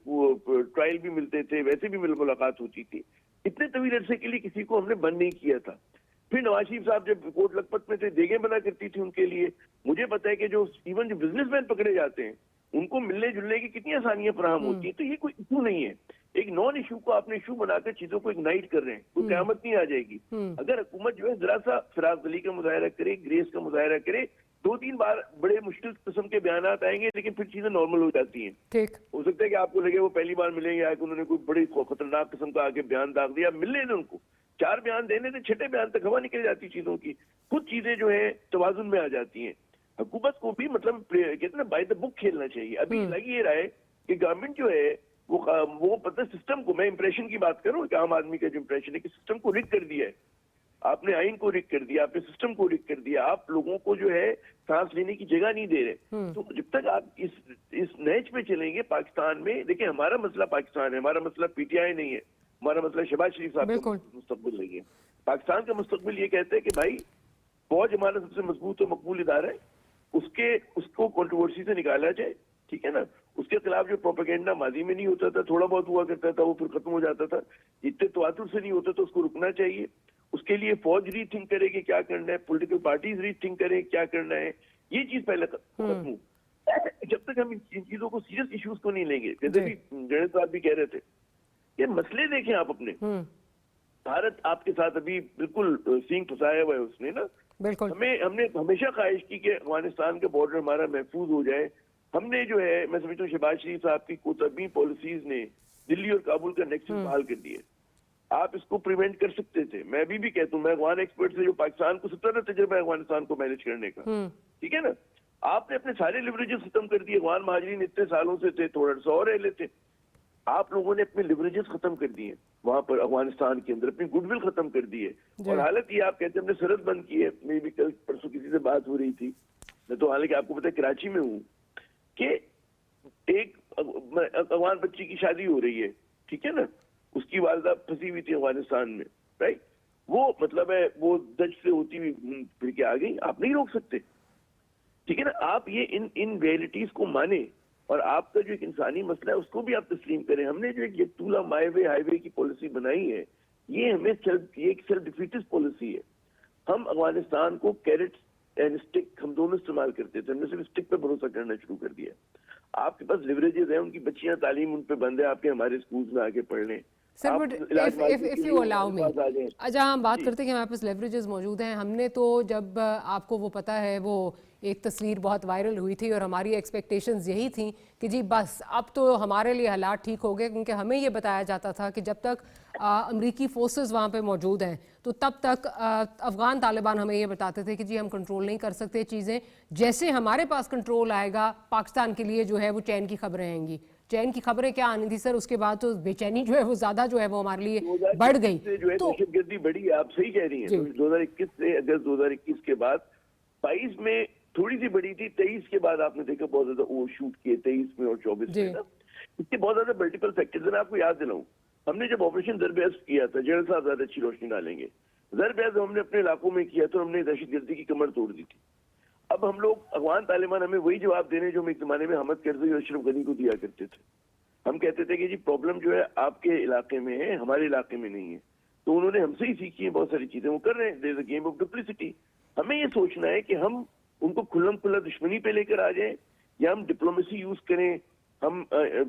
ट्रायल भी मिलते थे, वैसे भी मुलाकात होती थी। इतने तवील अरसे के लिए किसी को हमने बंद नहीं किया था। फिर नवाज शरीफ साहब जब कोर्ट लखपत में थे, देगें बना करती थी उनके लिए। मुझे पता है कि जो इवन जो बिजनेसमैन पकड़े जाते हैं, उनको मिलने जुलने की कितनी आसानियां फराहम होती है। तो ये कोई इशू नहीं है। एक नॉन इशू को आपने इशू बनाकर चीजों को इग्नाइट कर रहे हैं, कोई क़यामत नहीं आ जाएगी। अगर हुकूमत जो है जरा सा फिराकदिली का मुजाहरा करे, ग्रेस का मुजाहरा करे, 2-3 बार बड़े मुश्किल किस्म के बयान आएंगे, लेकिन फिर चीजें नॉर्मल हो जाती हैं। ठीक हो सकता है कि आपको लगे वो पहली बार मिलेंगे, आके उन्होंने कोई बड़ी खतरनाक किस्म का आके बयान दाग दिया, मिलने दें उनको। 4 बयान देने से 6ठे बयान तक हवा निकल जाती चीजों की। कुछ चीजें जो है तवाजुन में आ जाती हैं। हुकूमत को भी मतलब कहते हैं ना, बाय द बुक खेलना चाहिए। अभी लग ये रहा है कि गवर्नमेंट जो है वो पता सिस्टम को, मैं इंप्रेशन की बात करूं कि आम आदमी का जो इंप्रेशन है कि सिस्टम को रिग कर दिया है। आपने आइन को रिग कर दिया, आपने सिस्टम को रिग कर दिया, आप लोगों को जो है सांस लेने की जगह नहीं दे रहे। तो जब तक आप इस नहज पे चलेंगे पाकिस्तान में, देखिए हमारा मसला पाकिस्तान है, हमारा मसला पीटीआई नहीं है, हमारा मसला शहबाज शरीफ साहब का मुस्तकबिल नहीं है। पाकिस्तान का मुस्तकबिल ये कहते हैं कि भाई फौज हमारा सबसे मजबूत और मकबूल इदारा है, उसको कंट्रोवर्सी से निकाला जाए, ठीक है ना। उसके खिलाफ जो प्रोपेगेंडा माजी में नहीं होता था, थोड़ा बहुत हुआ करता था, वो फिर खत्म हो जाता था। इतने तवातुर से नहीं होता, तो उसको रुकना चाहिए। उसके लिए फौज रीथिंक करे कि क्या करना है, पॉलिटिकल पार्टीज रीथिंक करें क्या करना है। ये चीज पहले खत्म हो। जब तक हम इन चीजों को सीरियस इश्यूज को नहीं लेंगे, जैसे भी गणेश साहब भी कह रहे थे, ये मसले देखें आप अपने। भारत आपके साथ अभी बिल्कुल सींग फंसाया हुआ है उसने ना। हमने हमेशा ख्वाहिश की कि अफगानिस्तान के बॉर्डर हमारा महफूज हो जाए। हमने जो है, मैं समझता हूँ शहबाज शरीफ साहब की कोतरबी पॉलिसीज ने दिल्ली और काबुल का नेक्सस बहाल कर दिए। आप इसको प्रिवेंट कर सकते थे। मैं अभी भी कहता हूँ, मैं अफगान एक्सपर्ट से जो पाकिस्तान को 17 तजुर्बा है अफगानिस्तान को मैनेज करने का, ठीक है ना। आपने अपने सारे लिवरेजेस खत्म कर दिए। अफगान महाजरीन इतने सालों से थे, थोड़ा सा और रह लेते। आप लोगों ने अपने लिवरेजेस खत्म कर दिए वहां पर अफगानिस्तान के अंदर, अपनी गुडविल खत्म कर दी है। और हालत ये आप कहते हैं हमने सरहद बंद की है। मेरी भी कल परसों किसी से बात हो रही थी, मैं तो हालांकि आपको पता है कराची में हूँ, कि एक अफगान बच्ची की शादी हो रही है, ठीक है ना, उसकी वालदा फंसी हुई थी अफगानिस्तान में, राइट, वो मतलब है वो दज से होती हुई घूम फिर के आ गई, आप नहीं रोक सकते, ठीक है ना। आप ये इन रियलिटीज को माने और आपका जो एक इंसानी मसला है उसको भी आप तस्लीम करें। हमने जो एक यकतूला मायवे हाईवे की पॉलिसी बनाई है, ये एक सेल्फ डिफीटिस्ट पॉलिसी है। हम अफगानिस्तान को कैरेट एंड स्टिक हम दोनों इस्तेमाल करते थे, हमने सिर्फ स्टिक पे भरोसा करना शुरू कर दिया। आपके पास लिवरेजेस हैं, उनकी बच्चियां तालीम उन पे बंद है, आपके हमारे स्कूल में आके पढ़ लें। Sir but if you allow me, अच्छा हम बात करते हैं कि हमारे पास लेवरेजेस मौजूद हैं। हमने तो जब आपको वो पता है वो एक तस्वीर बहुत वायरल हुई थी और हमारी एक्सपेक्टेशंस यही थी कि जी बस अब तो हमारे लिए हालात ठीक हो गए, क्योंकि हमें ये बताया जाता था कि जब तक अमरीकी फोर्सेस वहाँ पे मौजूद हैं तो तब तक अफगान तालिबान हमें ये बताते थे कि जी हम कंट्रोल नहीं कर सकते चीज़ें, जैसे हमारे पास कंट्रोल आएगा पाकिस्तान के लिए जो है वो चैन की खबरें आएंगी। चैन की खबरें क्या आनी थी सर, उसके बाद तो बेचैनी जो है वो ज्यादा जो है वो हमारे लिए बढ़ गई। जो है दहशतगर्दी बढ़ी, आप सही कह रही हैं। 2021 से अगस्त 2021 के बाद 22 में थोड़ी सी बढ़ी थी, 23 के बाद आपने देखा बहुत ज्यादा ओवर शूट किए 23 में और 24 में ना। इसके बहुत ज्यादा मल्टीपल फैक्टर्स हैं। आपको याद दिलाऊं, हमने जब ऑपरेशन ज़र-ए-अज़्म किया था, जनरल साहब ज्यादा अच्छी रोशनी डालेंगे, ज़र-ए-अज़्म हमने अपने इलाकों में किया था, हमने दहशतगर्दी की कमर तोड़ दी थी। अब हम लोग अफगान तालिबान हमें वही जवाब दे रहे हैं जो हम एक जमाने में हमद करज़ई और अशरफ गनी को दिया करते थे। हम कहते थे कि जी प्रॉब्लम जो है आपके इलाके में है, हमारे इलाके में नहीं है। तो उन्होंने हमसे ही सीखी है बहुत सारी चीजें, वो कर रहे हैं। There is a game of duplicity. हमें ये सोचना है कि हम उनको खुल्लम खुल्ला दुश्मनी पे लेकर आ जाएं या हम डिप्लोमेसी यूज करें, हम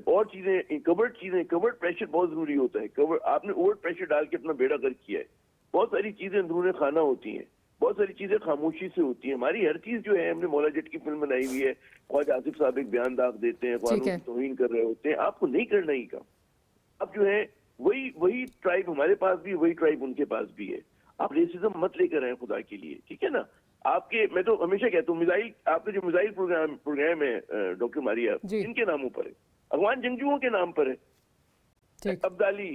और चीजें, कवर्ड प्रेशर बहुत जरूरी होता है। आपने ओवर प्रेशर डाल के अपना बेड़ा गर्क किया है। बहुत सारी चीजें अंदरूनी खाना होती हैं, बहुत सारी चीजें खामोशी से होती है। हमारी हर चीज जो है, हमने मौला जट की फिल्म बनाई हुई है, ख्वाजा आसिफ साहब एक बयान दाग देते हैं, कानून की तौहीन कर रहे होते हैं। आपको नहीं करना ही काम। अब जो है वही ट्राइब हमारे पास भी, वही ट्राइब उनके पास भी है। आप रेसिज्म मत लेकर आए खुदा के लिए, ठीक है ना। मैं तो हमेशा कहता हूँ, मिसाइल, आपके जो मिसाइल प्रोग्राम है डॉक्टर मारिया, इनके नामों पर है, अफगान जंगजुओं के नाम पर है, अब्दाली,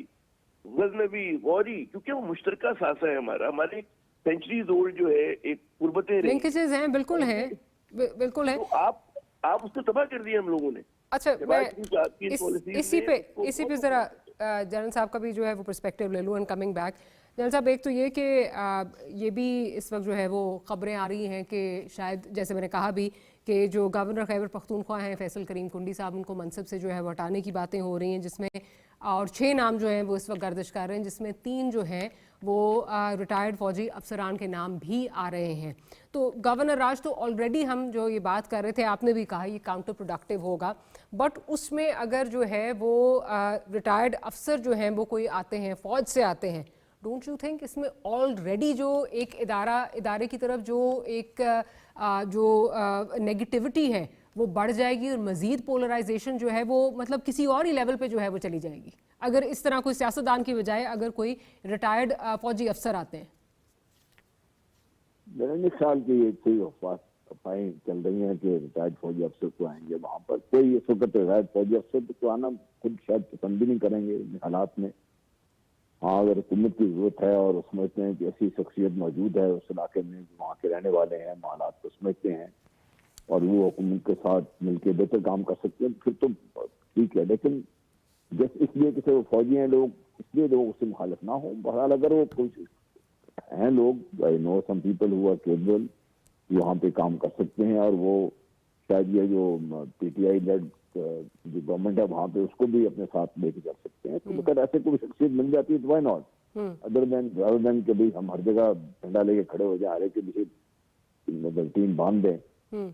गजनवी, गौरी, क्योंकि वो मुश्तरका सासा है हमारे सेंचुरीज ओल्ड जो है एक कुर्बतें लिंकेजेस हैं, बिल्कुल है, बिल्कुल है। तो आप उसको तबाह कर दिया हम लोगों ने। अच्छा, मैं इसी पे जरा जनरल साहब का भी जो है वो पर्सपेक्टिव ले लूँ एंड कमिंग बैक। जनरल साहब, एक तो ये कि ये भी इस वक्त जो है वो खबरें आ रही हैं कि शायद, जैसे मैंने कहा भी, कि जो गवर्नर खैबर पख्तूनख्वा हैं फैसल करीम कुंडी साहब, उनको मनसब से जो है वो हटाने की बातें हो रही हैं, जिसमें और 6 नाम जो हैं वो इस वक्त गर्दिश कर रहे हैं, जिसमें 3 जो हैं वो रिटायर्ड फौजी अफसरान के नाम भी आ रहे हैं। तो गवर्नर राज तो ऑलरेडी हम जो ये बात कर रहे थे, आपने भी कहा ये काउंटर प्रोडक्टिव होगा, बट उसमें अगर जो है वो रिटायर्ड अफसर जो हैं वो कोई आते हैं, फौज से आते हैं, डोंट यू थिंक इसमें ऑलरेडी जो एक इदारे की तरफ जो एक नेगेटिविटी है वो बढ़ जाएगी और मज़ीद पोलराइजेशन जो है वो मतलब किसी और ही लेवल पे जो है वो चली जाएगी, अगर इस तरह कोई सियासतदान की बजाय अगर कोई रिटायर्ड फौजी अफसर आते हैं? मेरे नहीं ख्याल कि ये कोई अफवाहें चल रही हैं कि रिटायर्ड फौजी अफसर को आएंगे वहाँ पर। कोई इस वक्त रिटायर्ड फौजी अफसर तो आना खुद शायद पसंद भी नहीं करेंगे इन हालात में। हाँ, अगर हुकूमत की जरूरत है और समझते हैं कि ऐसी शख्सियत मौजूद है उस इलाके में, वहाँ के रहने वाले हैं, हालात को समझते हैं और वो हुकूमत के साथ मिलकर बेहतर काम कर सकते हैं, फिर तो ठीक है। लेकिन जैसे इसलिए कि वो फौजी हैं लोग, इसलिए लोग उससे मुखालिफ ना हो। बहरहाल अगर वो कुछ हैं लोग, I know some people who are capable, वहाँ पे काम कर सकते हैं और वो शायद ये जो पीटीआई लेड जो गवर्नमेंट है वहाँ पे उसको भी अपने साथ लेके चल सकते हैं। तो अगर ऐसे कोई शख्सियत मिल जाती है तो व्हाई नॉट, अदर देन कि भाई हम हर जगह झंडा लेके खड़े हो जाए, हर एक के पीछे टीम बांध दें,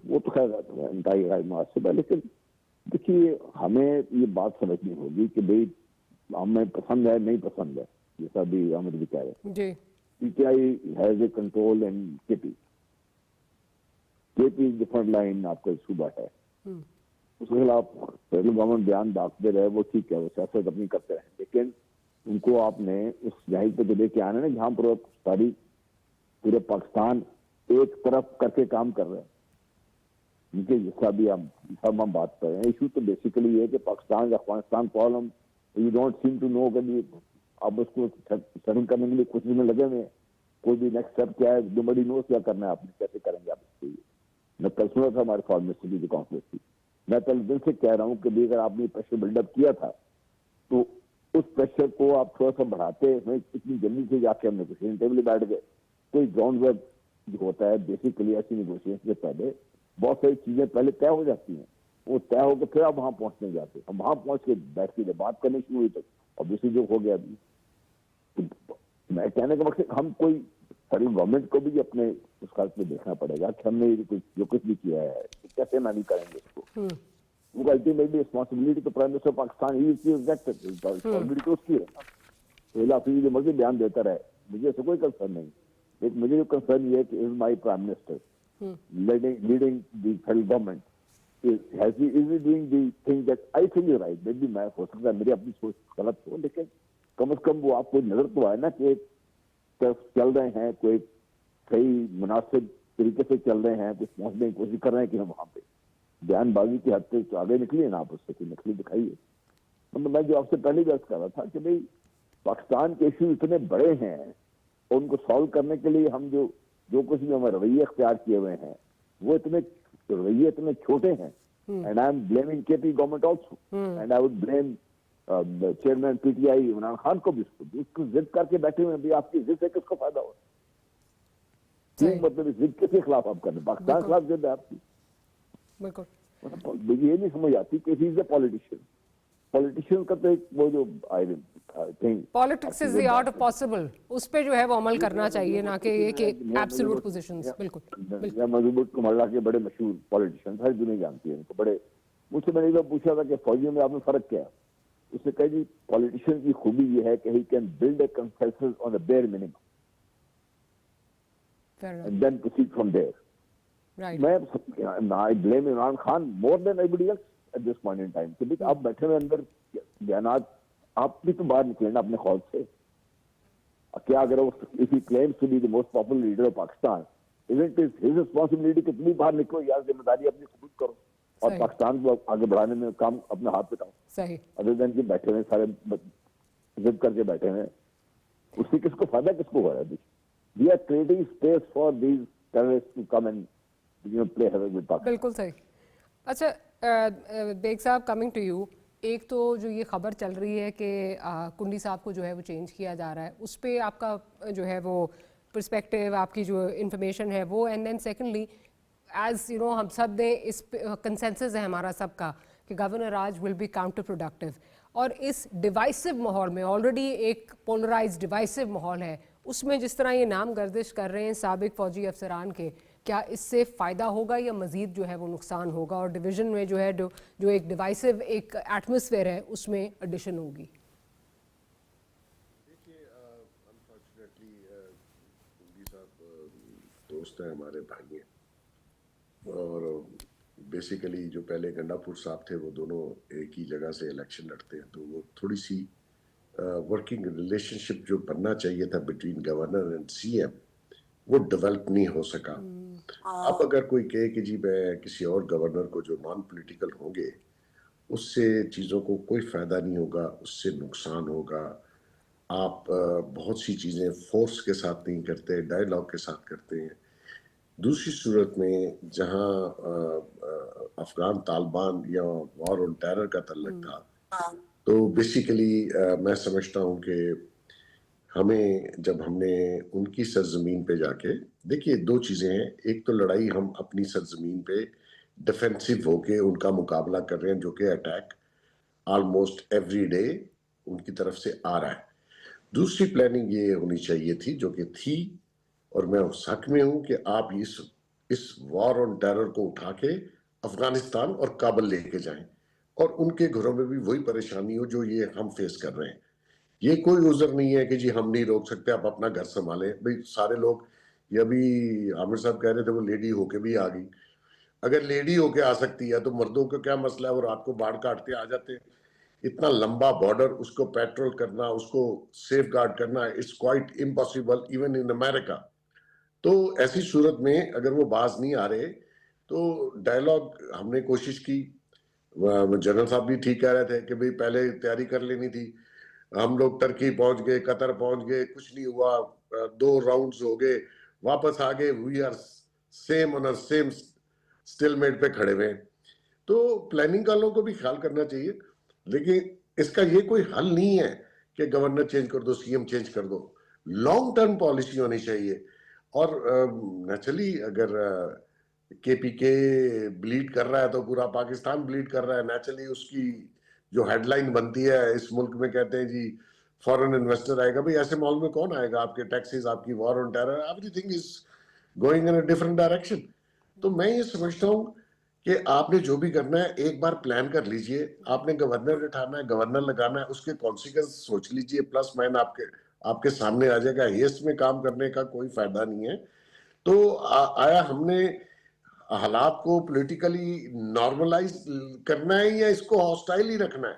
वो तो खैर इंतहाई मुनासिब है। लेकिन देखिए, हमें ये बात समझनी होगी कि भाई हमें पसंद है नहीं पसंद है, जैसा भी अमित भी कह रहे हैं, PTI has a control in KP the front line आपका सूबा है, उसके खिलाफ फेडरल गवर्नमेंट बयान दाखते रहे, वो ठीक है, वो सियासत अपनी करते रहे, लेकिन उनको आपने उस जाहिर पे तो लेके आना ना जहाँ पर सारी पूरे पाकिस्तान एक तरफ करके काम कर रहे हैं। उनके जिसका भी हम बात कर रहे हैं, इशू तो बेसिकली ये है कि Pakistan Afghanistan problem you don't seem to know, कभी आप उसको सेटल करने के लिए कुछ दिन लगे हुए हैं। कोई भी नेक्स्ट स्टेप क्या है, नोबडी नोस क्या करना है, आपने कैसे करेंगे आप इसके लिए। मैं कल सुना था हमारे फॉरेन मिनिस्टर की जो कॉन्फ्रेंस थी, मैं पहले दिन से कह रहा हूं कि भी अगर आपने प्रेशर बिल्डअप किया था तो उस प्रेशर को आप थोड़ा सा बढ़ाते हैं। इतनी जल्दी से जाके हम नेगोशिएशन टेबल बैठ गए। कोई ग्राउंड वर्क जो होता है बेसिकली ऐसी नेगोशिएशन से पहले बहुत सारी चीजें पहले तय हो जाती हैं, वो तय होकर फिर आप वहां पहुंचने जाते हैं। हम वहां पहुंच के बैठ के बात करने शुरू हुई तो ऑब्वियसली जो हो गया अभी। तो मैं कहने का मकसद हम कोई सारी गवर्नमेंट को भी अपने उस खास में देखना पड़ेगा कि हमने जो कुछ भी किया है कैसे मैनेज करेंगे इसको। वो अल्टीमेटली रिस्पॉन्सिबिलिटी तो प्राइम मिनिस्टर पाकिस्तान ही रिस्पॉन्सिबिलिटी तो उसकी है ना। तो लाफी जो मर्जी बयान देता रहे, मुझे ऐसा कोई कंसर्न नहीं। लेकिन मुझे जो कंसर्न ये है कि is my prime minister leading the federal government is he doing the thing that I think is right? Maybe मैं हो सकता है मेरी अपनी सोच गलत हो, लेकिन कम से कम वो आपको नजर तो आए ना कि एक तरफ चल रहे हैं, कोई सही मुनासिब तरीके से चल रहे हैं, कुछ पहुंचने की कोशिश कर रहे हैं कि हम वहां पे बयानबाजी की हद से तो आगे निकलिए ना, आप उससे कोई नकली दिखाइए। तो मैं जो आपसे पहले व्यक्त कर रहा था कि भाई पाकिस्तान के इश्यू इतने बड़े हैं और उनको सॉल्व करने के लिए हम जो कुछ भी हमारे रवैये अख्तियार किए हुए हैं वो रवैये इतने छोटे हैं। And I am blaming KP government also, and I would blame chairman PTI Imran Khan को भी। उसको जिद करके बैठे हुए अभी आपकी जिद से किसको फायदा हो? मतलब जिद किसके खिलाफ आप कर रहे हैं? पाकिस्तान के खिलाफ जिद है आपकी। मुझे ये नहीं समझ आती कि ही इज अ पॉलिटिशियन का तो एक वो जो I think politics is the art of possible, उस पे जो है वो अमल करना चाहिए, ना कि ये कि एब्सोल्यूट पोजीशंस। बिल्कुल मजबूत कुमल्ला के बड़े मशहूर पॉलिटिशियन सारी दुनिया जानती है उनको। बड़े मुझसे मैंने एक बार पूछा था कि फौजियों में आपने फर्क क्या है? उसने कहा जी पॉलिटिशियन की खूबी ये है कि he can build a consensus on the bare minimum and then proceed from there. मैं I blame Imran Khan more than everybody else at this point in time. कि आप बैठे हुए अंदर बयानात, आप भी तो बाहर निकले ना अपने खौफ से। क्या अगर वो if he claims to be the most popular leader of Pakistan, isn't it his responsibility कि तुम भी बाहर निकलो यार, जिम्मेदारी अपनी कबूल करो और पाकिस्तान को आगे बढ़ाने में काम अपने हाथ पे सही अदर देन के बैठे हुए सारे जिद करके बैठे हुए, उससे किसको फायदा, किसको हो रहा है? We are creating space for these terrorists to come and play havoc with Pakistan. बिल्कुल सही। अच्छा बेग साहब, कमिंग टू यू, एक तो जो ये खबर चल रही है कि कुंडी साहब को जो है वो चेंज किया जा रहा है, उस पर आपका जो है वो पर्सपेक्टिव, आपकी जो इन्फॉर्मेशन है वो, and then secondly as you know हम सब ने इस कंसेंसस है हमारा सबका कि governor raj will be counter productive, और इस डिवाइसिव माहौल में, ऑलरेडी एक पोलराइज डिवाइसिव माहौल है, उसमें जिस तरह ये नाम गर्दिश कर रहे हैं साबिक फौजी अफसरान के, क्या इससे फ़ायदा होगा या मज़ीद जो है वो नुकसान होगा, और डिवीज़न में जो है जो एक डिवाइसिव एक एटमॉस्फेयर है उसमें एडिशन होगी? देखिए अनफॉर्चुनेटली कुंडी साहब दोस्त हैं, हमारे भाई हैं, और बेसिकली जो पहले गंडापुर साहब थे वो दोनों एक ही जगह से इलेक्शन लड़ते हैं, तो वो थोड़ी सी वर्किंग रिलेशनशिप जो बनना चाहिए था बिटवीन गवर्नर एंड सीएम वो डेवलप नहीं हो सका। अब अगर कोई कहे कि जी मैं किसी और गवर्नर को जो नॉन पॉलिटिकल होंगे उससे चीज़ों को कोई फ़ायदा नहीं होगा, उससे नुकसान होगा। आप बहुत सी चीज़ें फोर्स के साथ नहीं करते, डायलॉग के साथ करते हैं। दूसरी सूरत में जहां अफगान तालिबान या वॉर ऑन टेरर का तल्लक था, तो बेसिकली मैं समझता हूं कि हमें जब हमने उनकी सरजमीन पे जाके, देखिए दो चीजें हैं, एक तो लड़ाई हम अपनी सरजमीन पे डिफेंसिव होके उनका मुकाबला कर रहे हैं, जो कि अटैक ऑलमोस्ट एवरी डे उनकी तरफ से आ रहा है। दूसरी प्लानिंग ये होनी चाहिए थी, जो कि थी, और मैं उस हक में हूं कि आप इस वॉर ऑन टेरर को उठा के अफगानिस्तान और काबुल लेके जाएं और उनके घरों में भी वही परेशानी हो जो ये हम फेस कर रहे हैं। ये कोई उज़र नहीं है कि जी हम नहीं रोक सकते, आप अपना घर संभालें। भाई सारे लोग, ये अभी आमिर साहब कह रहे थे वो लेडी होके भी आ गई। अगर लेडी होके आ सकती है तो मर्दों का क्या मसला है? वो रात को बाढ़ काटते आ जाते हैं। इतना लंबा बॉर्डर, उसको पेट्रोल करना, उसको सेफ गार्ड करना, it's quite impossible even in America. तो ऐसी सूरत में अगर वो बाज नहीं आ रहे तो डायलॉग हमने कोशिश की। जनरल साहब भी ठीक कह रहे थे कि भाई पहले तैयारी कर लेनी थी। हम लोग टर्की पहुंच गए, कतर पहुंच गए, कुछ नहीं हुआ, 2 राउंड्स हो गए, वापस आ गए, we are same on same stalemate पे खड़े हुए। तो प्लानिंग वालों को भी ख्याल करना चाहिए, लेकिन इसका ये कोई हल नहीं है कि गवर्नर चेंज कर दो, सीएम चेंज कर दो। लॉन्ग टर्म पॉलिसी होनी चाहिए। और नेचुरली अगर केपीके ब्लीड कर रहा है तो पूरा पाकिस्तान ब्लीड कर रहा है। नेचुरली उसकी जो हेडलाइन बनती है इस मुल्क में, कहते हैं जी फॉरेन इन्वेस्टर आएगा। भाई ऐसे माहौल में कौन आएगा? आपके टैक्सेस, आपकी war on terror, everything is going in a different direction. तो मैं ये समझता हूँ कि आपने जो भी करना है एक बार प्लान कर लीजिए। आपने गवर्नर उठाना है, गवर्नर लगाना है, उसके कॉन्सिक्वेंस सोच लीजिए, प्लस माइन आपके आपके सामने आ जाएगा। हेस्ट में काम करने का कोई फायदा नहीं है। तो आया हमने हालात को पॉलिटिकली नॉर्मलाइज करना है या इसको हॉस्टाइल ही रखना है?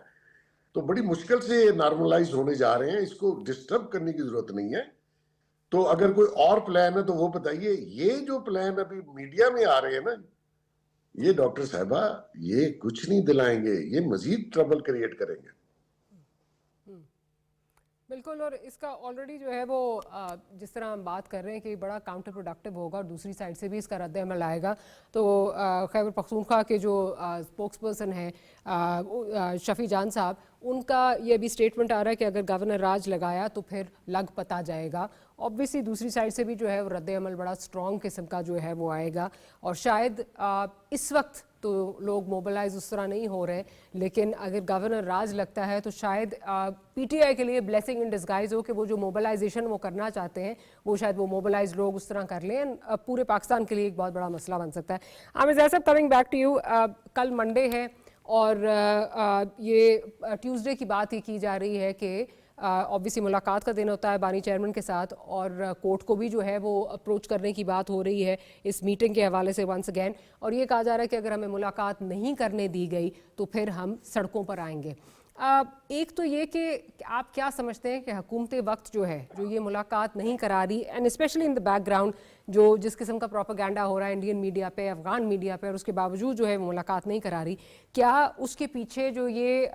तो बड़ी मुश्किल से नॉर्मलाइज होने जा रहे हैं, इसको डिस्टर्ब करने की जरूरत नहीं है। तो अगर कोई और प्लान है तो वो बताइए। ये जो प्लान अभी मीडिया में आ रहे हैं ना, ये डॉक्टर साहबा ये कुछ नहीं दिलाएंगे, ये मजीद ट्रबल क्रिएट करेंगे। बिल्कुल। और इसका ऑलरेडी जो है वो जिस तरह हम बात कर रहे हैं कि बड़ा काउंटर प्रोडक्टिव होगा और दूसरी साइड से भी इसका रद्द अमल आएगा। तो खैबर पख्तूनख्वा के जो स्पोक्स पर्सन हैं शफी जान साहब, उनका ये भी स्टेटमेंट आ रहा है कि अगर गवर्नर राज लगाया तो फिर लग पता जाएगा। ऑब्वियसली दूसरी साइड से भी जो है वो रद्द अमल बड़ा स्ट्रॉन्ग किस्म का जो है वो आएगा। और शायद इस वक्त तो लोग मोबिलाइज उस तरह नहीं हो रहे, लेकिन अगर गवर्नर राज लगता है तो शायद पीटीआई के लिए ब्लेसिंग इन डिस्गाइज हो कि वो जो मोबिलाइजेशन वो करना चाहते हैं वो शायद वो मोबिलाइज लोग उस तरह कर लें। पूरे पाकिस्तान के लिए एक बहुत बड़ा मसला बन सकता है। आमिर जैसा कमिंग बैक टू यू, कल मंडे है और ये ट्यूसडे की बात ही की जा रही है कि ऑब्वियसली मुलाकात का दिन होता है बानी चेयरमैन के साथ, और कोर्ट को भी जो है वो अप्रोच करने की बात हो रही है इस मीटिंग के हवाले से वंस अगेन। और ये कहा जा रहा है कि अगर हमें मुलाकात नहीं करने दी गई तो फिर हम सड़कों पर आएंगे। एक तो ये कि आप क्या समझते हैं कि हुकूमत वक्त जो है जो ये मुलाकात नहीं करा रही, and specially in the background जो जिस किस्म का प्रोपेगेंडा हो रहा है इंडियन मीडिया पे, अफगान मीडिया पे, और उसके बावजूद जो है वो मुलाकात नहीं करा रही, क्या उसके पीछे जो ये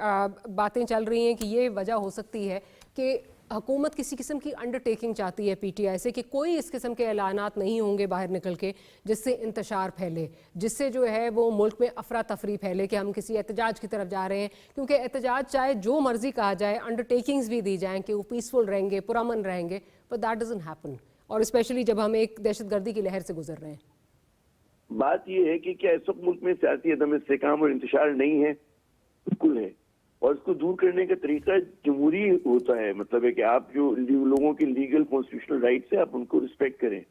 बातें चल रही हैं कि ये वजह हो सकती है कि हुकूमत किसी किस्म की अंडरटेकिंग चाहती है पीटीआई से कि कोई इस किस्म के ऐलानात नहीं होंगे बाहर निकल के जिससे इंतशार फैले, जिससे जो है वो मुल्क में अफरा तफरी फैले कि हम किसी एहतजाज की तरफ जा रहे हैं? क्योंकि एहतजाज चाहे जो मर्जी कहा जाए, अंडरटेकिंग्स भी दी जाएं कि वो पीसफुल रहेंगे, पुरअमन रहेंगे, बट दैट डजंट हैपन, और स्पेशली जब हम एक दहशतगर्दी की लहर से गुजर रहे हैं। बात यह है कि क्या इस वक्त मुल्क में सियासी अदम इस्तेकाम और इंतशार नहीं है? बिल्कुल है। और इसको दूर करने का तरीका जमहूरी होता है। मतलब है कि आप जो लोगों के लीगल कॉन्स्टिट्यूशनल राइट्स है आप उनको रिस्पेक्ट करें।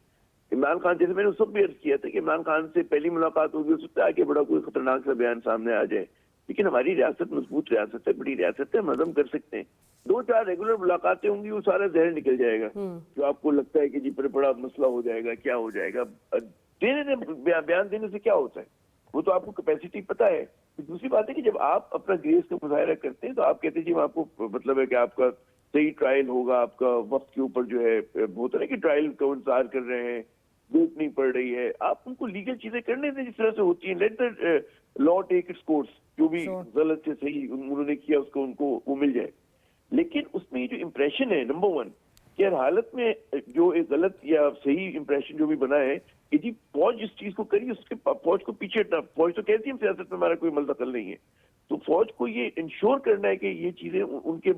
इमरान खान, जैसे मैंने उस वक्त भी अर्ज किया था कि इमरान खान से पहली मुलाकात होगी, हो सकता है कि बड़ा कोई खतरनाक सा बयान सामने आ जाए, लेकिन हमारी रियासत मजबूत रियासत है, बड़ी रियासत है, हम हजम कर सकते हैं। 2-4 रेगुलर मुलाकातें होंगी, वो सारा जहर निकल जाएगा। जो आपको लगता है कि जी पर बड़ा मसला हो जाएगा, क्या हो जाएगा, बयान देने से क्या होता है, वो तो आपको कैपेसिटी पता है। दूसरी बात है कि जब आप अपना ग्रेस का मुजाहरा करते हैं तो आप कहते हैं जी आपको मतलब है कि आपका सही ट्रायल होगा, आपका वक्त के ऊपर जो है बहुत है कि ट्रायल का इंतजार कर रहे हैं, डेट नहीं पड़ रही है, आप उनको लीगल चीजें करने दें जिस तरह से होती हैं। Let the law take its course. जो भी गलत से सही उन्होंने किया उसको उनको वो मिल जाए। लेकिन उसमें जो इम्प्रेशन है नंबर 1 कि हर हालत में जो एक गलत या सही इम्प्रेशन जो भी बना है कि जी फौज जिस चीज को करी उसके फौज को पीछे हटना। फौज तो कहती है सियासत में हमारा कोई दखल नहीं है, तो फौज को ये इंश्योर करना है कि ये चीजें उनके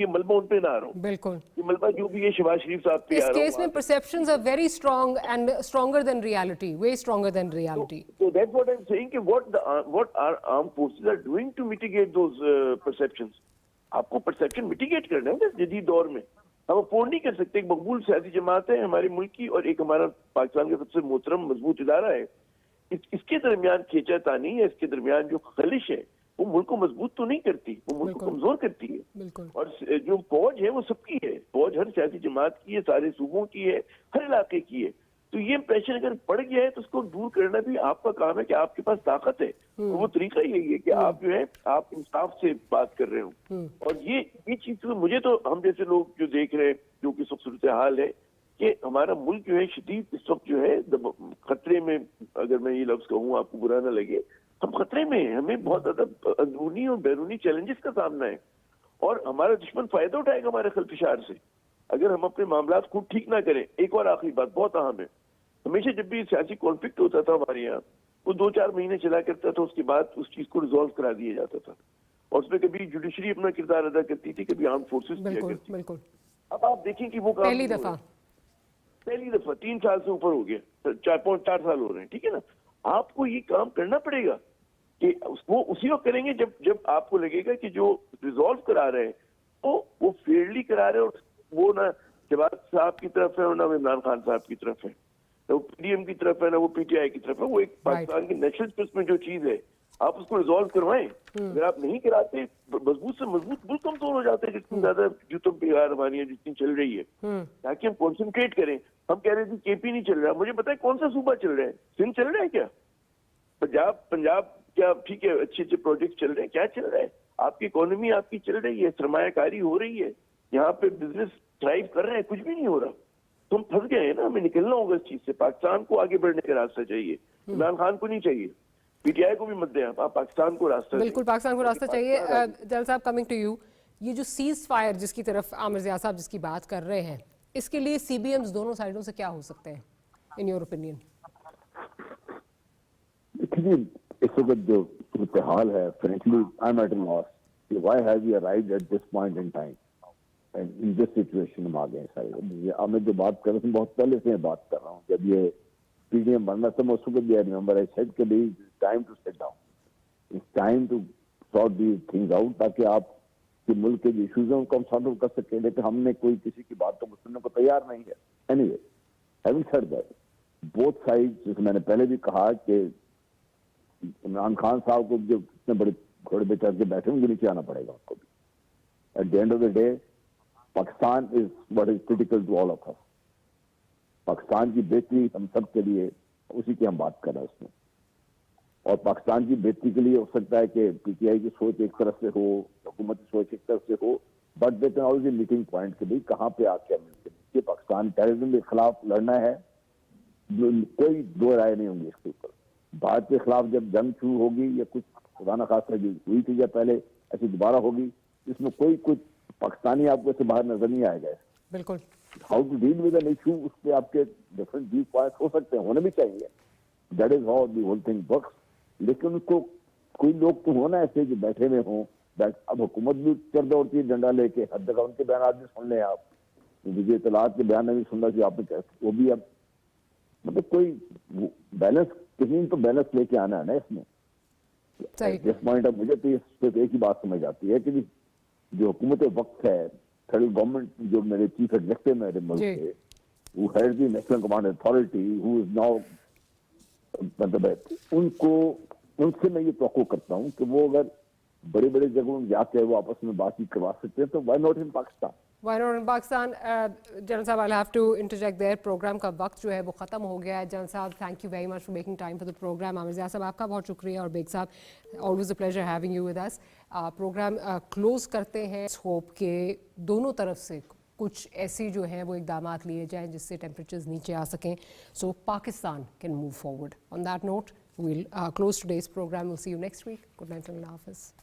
मलबा उन पे ना आ रहा हो। बिल्कुल, ये मलबा जो भी है शहबाज शरीफ साहब पे आ रहा हो। इस केस में perceptions are very strong and stronger than reality, way stronger than reality. So that's what I'm saying कि what our armed forces are doing to mitigate those perceptions। आपको परसेप्शन मिटिगेट करना है ना जदीद दौर में। हम अफोर्ड नहीं कर सकते। एक मकबूल सियासी जमात है हमारे मुल्क की और एक हमारा पाकिस्तान का सबसे मोहतरम मजबूत इदारा है। इसके दरमियान खींचातानी या इसके दरमियान जो खलिश है वो मुल्क को मजबूत तो नहीं करती, वो मुल्क को कमजोर करती है। और जो फौज है वो सबकी है, फौज हर सियासी जमात की है, सारे सूबों की है, हर इलाके की है। तो ये इंप्रेशन अगर पड़ गया है तो उसको दूर करना भी आपका काम है कि आपके पास ताकत है। और वो तरीका यही है कि आप जो है आप इंसाफ से बात कर रहे हो। और ये चीज तो मुझे तो हम जैसे लोग जो देख रहे हैं जो कि सूरत हाल है कि हमारा मुल्क जो है शदीद इस वक्त जो है खतरे में, अगर मैं ये लफ्ज कहूँ आपको बुरा ना लगे, हम खतरे में हैं। हमें बहुत ज्यादा अंदरूनी और बैरूनी चैलेंजेस का सामना है और हमारा दुश्मन फायदा उठाएगा हमारे खलफिशार से अगर हम अपने मामला खुद ठीक ना करें। एक और आखिरी बात बहुत अहम है, हमेशा जब भी सियासी कॉन्फ्लिक्ट होता था हमारे यहाँ वो 2-4 महीने चला करता था, उसके बाद उस चीज को रिजॉल्व करा दिया जाता था। और उसमें कभी जुडिशरी अपना किरदार अदा करती थी, कभी आर्म फोर्सेस किया बिल्कुल करती थी। बिल्कुल। अब आप देखें कि वो काम पहली नहीं हो दफा रहा। पहली दफा 3 साल से ऊपर हो गया, 4 साल हो रहे हैं, ठीक है ना। आपको ये काम करना पड़ेगा कि वो उसी वक्त करेंगे जब आपको लगेगा कि जो रिजॉल्व करा रहे हैं वो फेयरली करा रहे हैं, और वो ना जवाब साहब की तरफ है और ना इमरान खान साहब की तरफ है, ना वो पीडीएम की तरफ है, ना वो पीटीआई की तरफ है। वो एक पाकिस्तान की नेशनल इंटरेस्ट में जो चीज है, आप उसको रिजॉल्व करवाएं। अगर आप नहीं कराते, मजबूत से मजबूत मुल्क कमजोर हो जाते हैं, जितनी ज्यादा जूतों पे रवानियां जितनी चल रही है, ताकि हम कॉन्सेंट्रेट करें। हम कह रहे थे केपी नहीं चल रहा, मुझे पता है कौन सा सूबा चल रहा है, सिंध चल रहा है क्या, पंजाब क्या, ठीक है, अच्छे अच्छे प्रोजेक्ट चल रहे हैं, क्या चल रहा है? आपकी इकोनॉमी आपकी चल रही है, सरमायाकारी हो रही है, यहाँ पे बिजनेस थ्राइव कर रहे हैं, कुछ भी नहीं हो रहा। तो हम फंस गए हैं ना, हमें निकलना होगा इस चीज से। पाकिस्तान को आगे बढ़ने का रास्ता चाहिए, इमरान खान को नहीं चाहिए, पीटीआई को भी मत दें आप पाकिस्तान को रास्ता बिल्कुल पाकिस्तान को रास्ता चाहिए। जल साहब, कमिंग टू यू, ये जो सीज फायर जिसकी तरफ आमिर ज़िया साहब जिसकी बात कर रहे हैं, इसके लिए सीबीएम्स दोनों साइडों से क्या हो सकते हैं इन योर ओपिनियन? देखिए, इस वक्त जो सूरत हाल है, frankly I am at a loss, why have we arrived at this point in time and in this situation. हम आ गए सारे। अब मैं जो बात कर रहा हूँ बहुत पहले से बात कर रहा हूँ, जब ये पीडीएम बनना था, मैं उस वक्त भी आई रिमेंबर आई सेड कि भाई time to sit down, it's time to sort these things out, ताकि आप कि मुल्क के जो इशूज हैं उनको हम सॉल्व कर सकें। लेकिन हमने कोई किसी की बातों को सुनने को तैयार नहीं है। Anyway, having said that, both side, जैसे मैंने पहले भी कहा कि इमरान खान साहब को जो इतने बड़े घोड़े पे चढ़ के बैठे उनको नीचे आना पड़ेगा उनको भी। At the end of the day, Pakistan is what is critical to all of us. Pakistan की बेहतरी हम सब के लिए, उसी की हम बात कर रहे हैं उसमें। और पाकिस्तान की बेहतरी के लिए हो सकता है कि पीटीआई की सोच एक तरफ से हो, हुकूमत की सोच एक तरफ से हो, but they can always meeting point कि भाई कहाँ पे आके मिलते हैं। पाकिस्तान टेररिज्म के खिलाफ लड़ना है, कोई दो राय नहीं होंगी इसके ऊपर। भारत के खिलाफ जब जंग शुरू होगी या कुछ खुदा न खासा जो हुई थी या पहले ऐसी दोबारा होगी, इसमें कोई कुछ पाकिस्तानी आपको से बाहर नजर नहीं आएगा। बिल्कुल, how to deal with an issue, उस पर आपके डिफरेंट व्यू पॉइंट्स हो सकते हैं, होने भी चाहिए। That is how the whole thing works. लेकिन उसको कोई लोग तो होना ऐसे जो बैठे हुए हों, अब हुकूमत भी चढ़ दौड़ती है डंडा लेके, हर जगह उनके बयान आदमी सुन लें आप, विजय तलाक के बयान नहीं सुनना चाहिए आपने, कैसे वो भी अब मतलब कोई बैलेंस, किसी तो बैलेंस लेके आना है ना इसमें। जिस पॉइंट अब मुझे तो सिर्फ एक ही बात समझ आती है कि जो हुकूमत वक्त है, फेडरल गवर्नमेंट, जो मेरे चीफ एग्जीक्यूटिव मेरे मुल्क के, वो head the national command authority, who is now, मतलब उनसे मैं ये तवक्को करता हूँ कि वो अगर बड़े बड़े जगहों में जाके वो आपस में बातचीत करवा सकते हैं, तो why not in Pakistan? Why not in Pakistan? General साहब, I'll have to interject there. Program का वक्त जो है वो ख़त्म हो गया है। जनरल साहब, thank you very much for making time for the program. Aamir Zia साहब, आपका बहुत शुक्रिया, और बेग साहब, always a pleasure having you with us. Program close करते हैं। होप के दोनों तरफ से कुछ ऐसी जो है वो इकदाम लिए जाएँ जिससे टेम्परेचर्स नीचे आ सकें, so Pakistan can move forward. On that note, we'll close today's program. We'll see you next week. Good night and Allah Hafiz.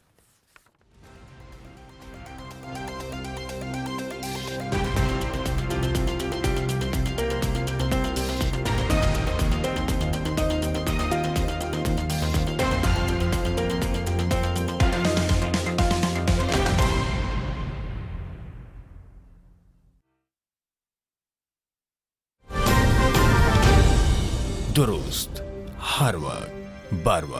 दुरुस्त, हर वक्त, बार बार।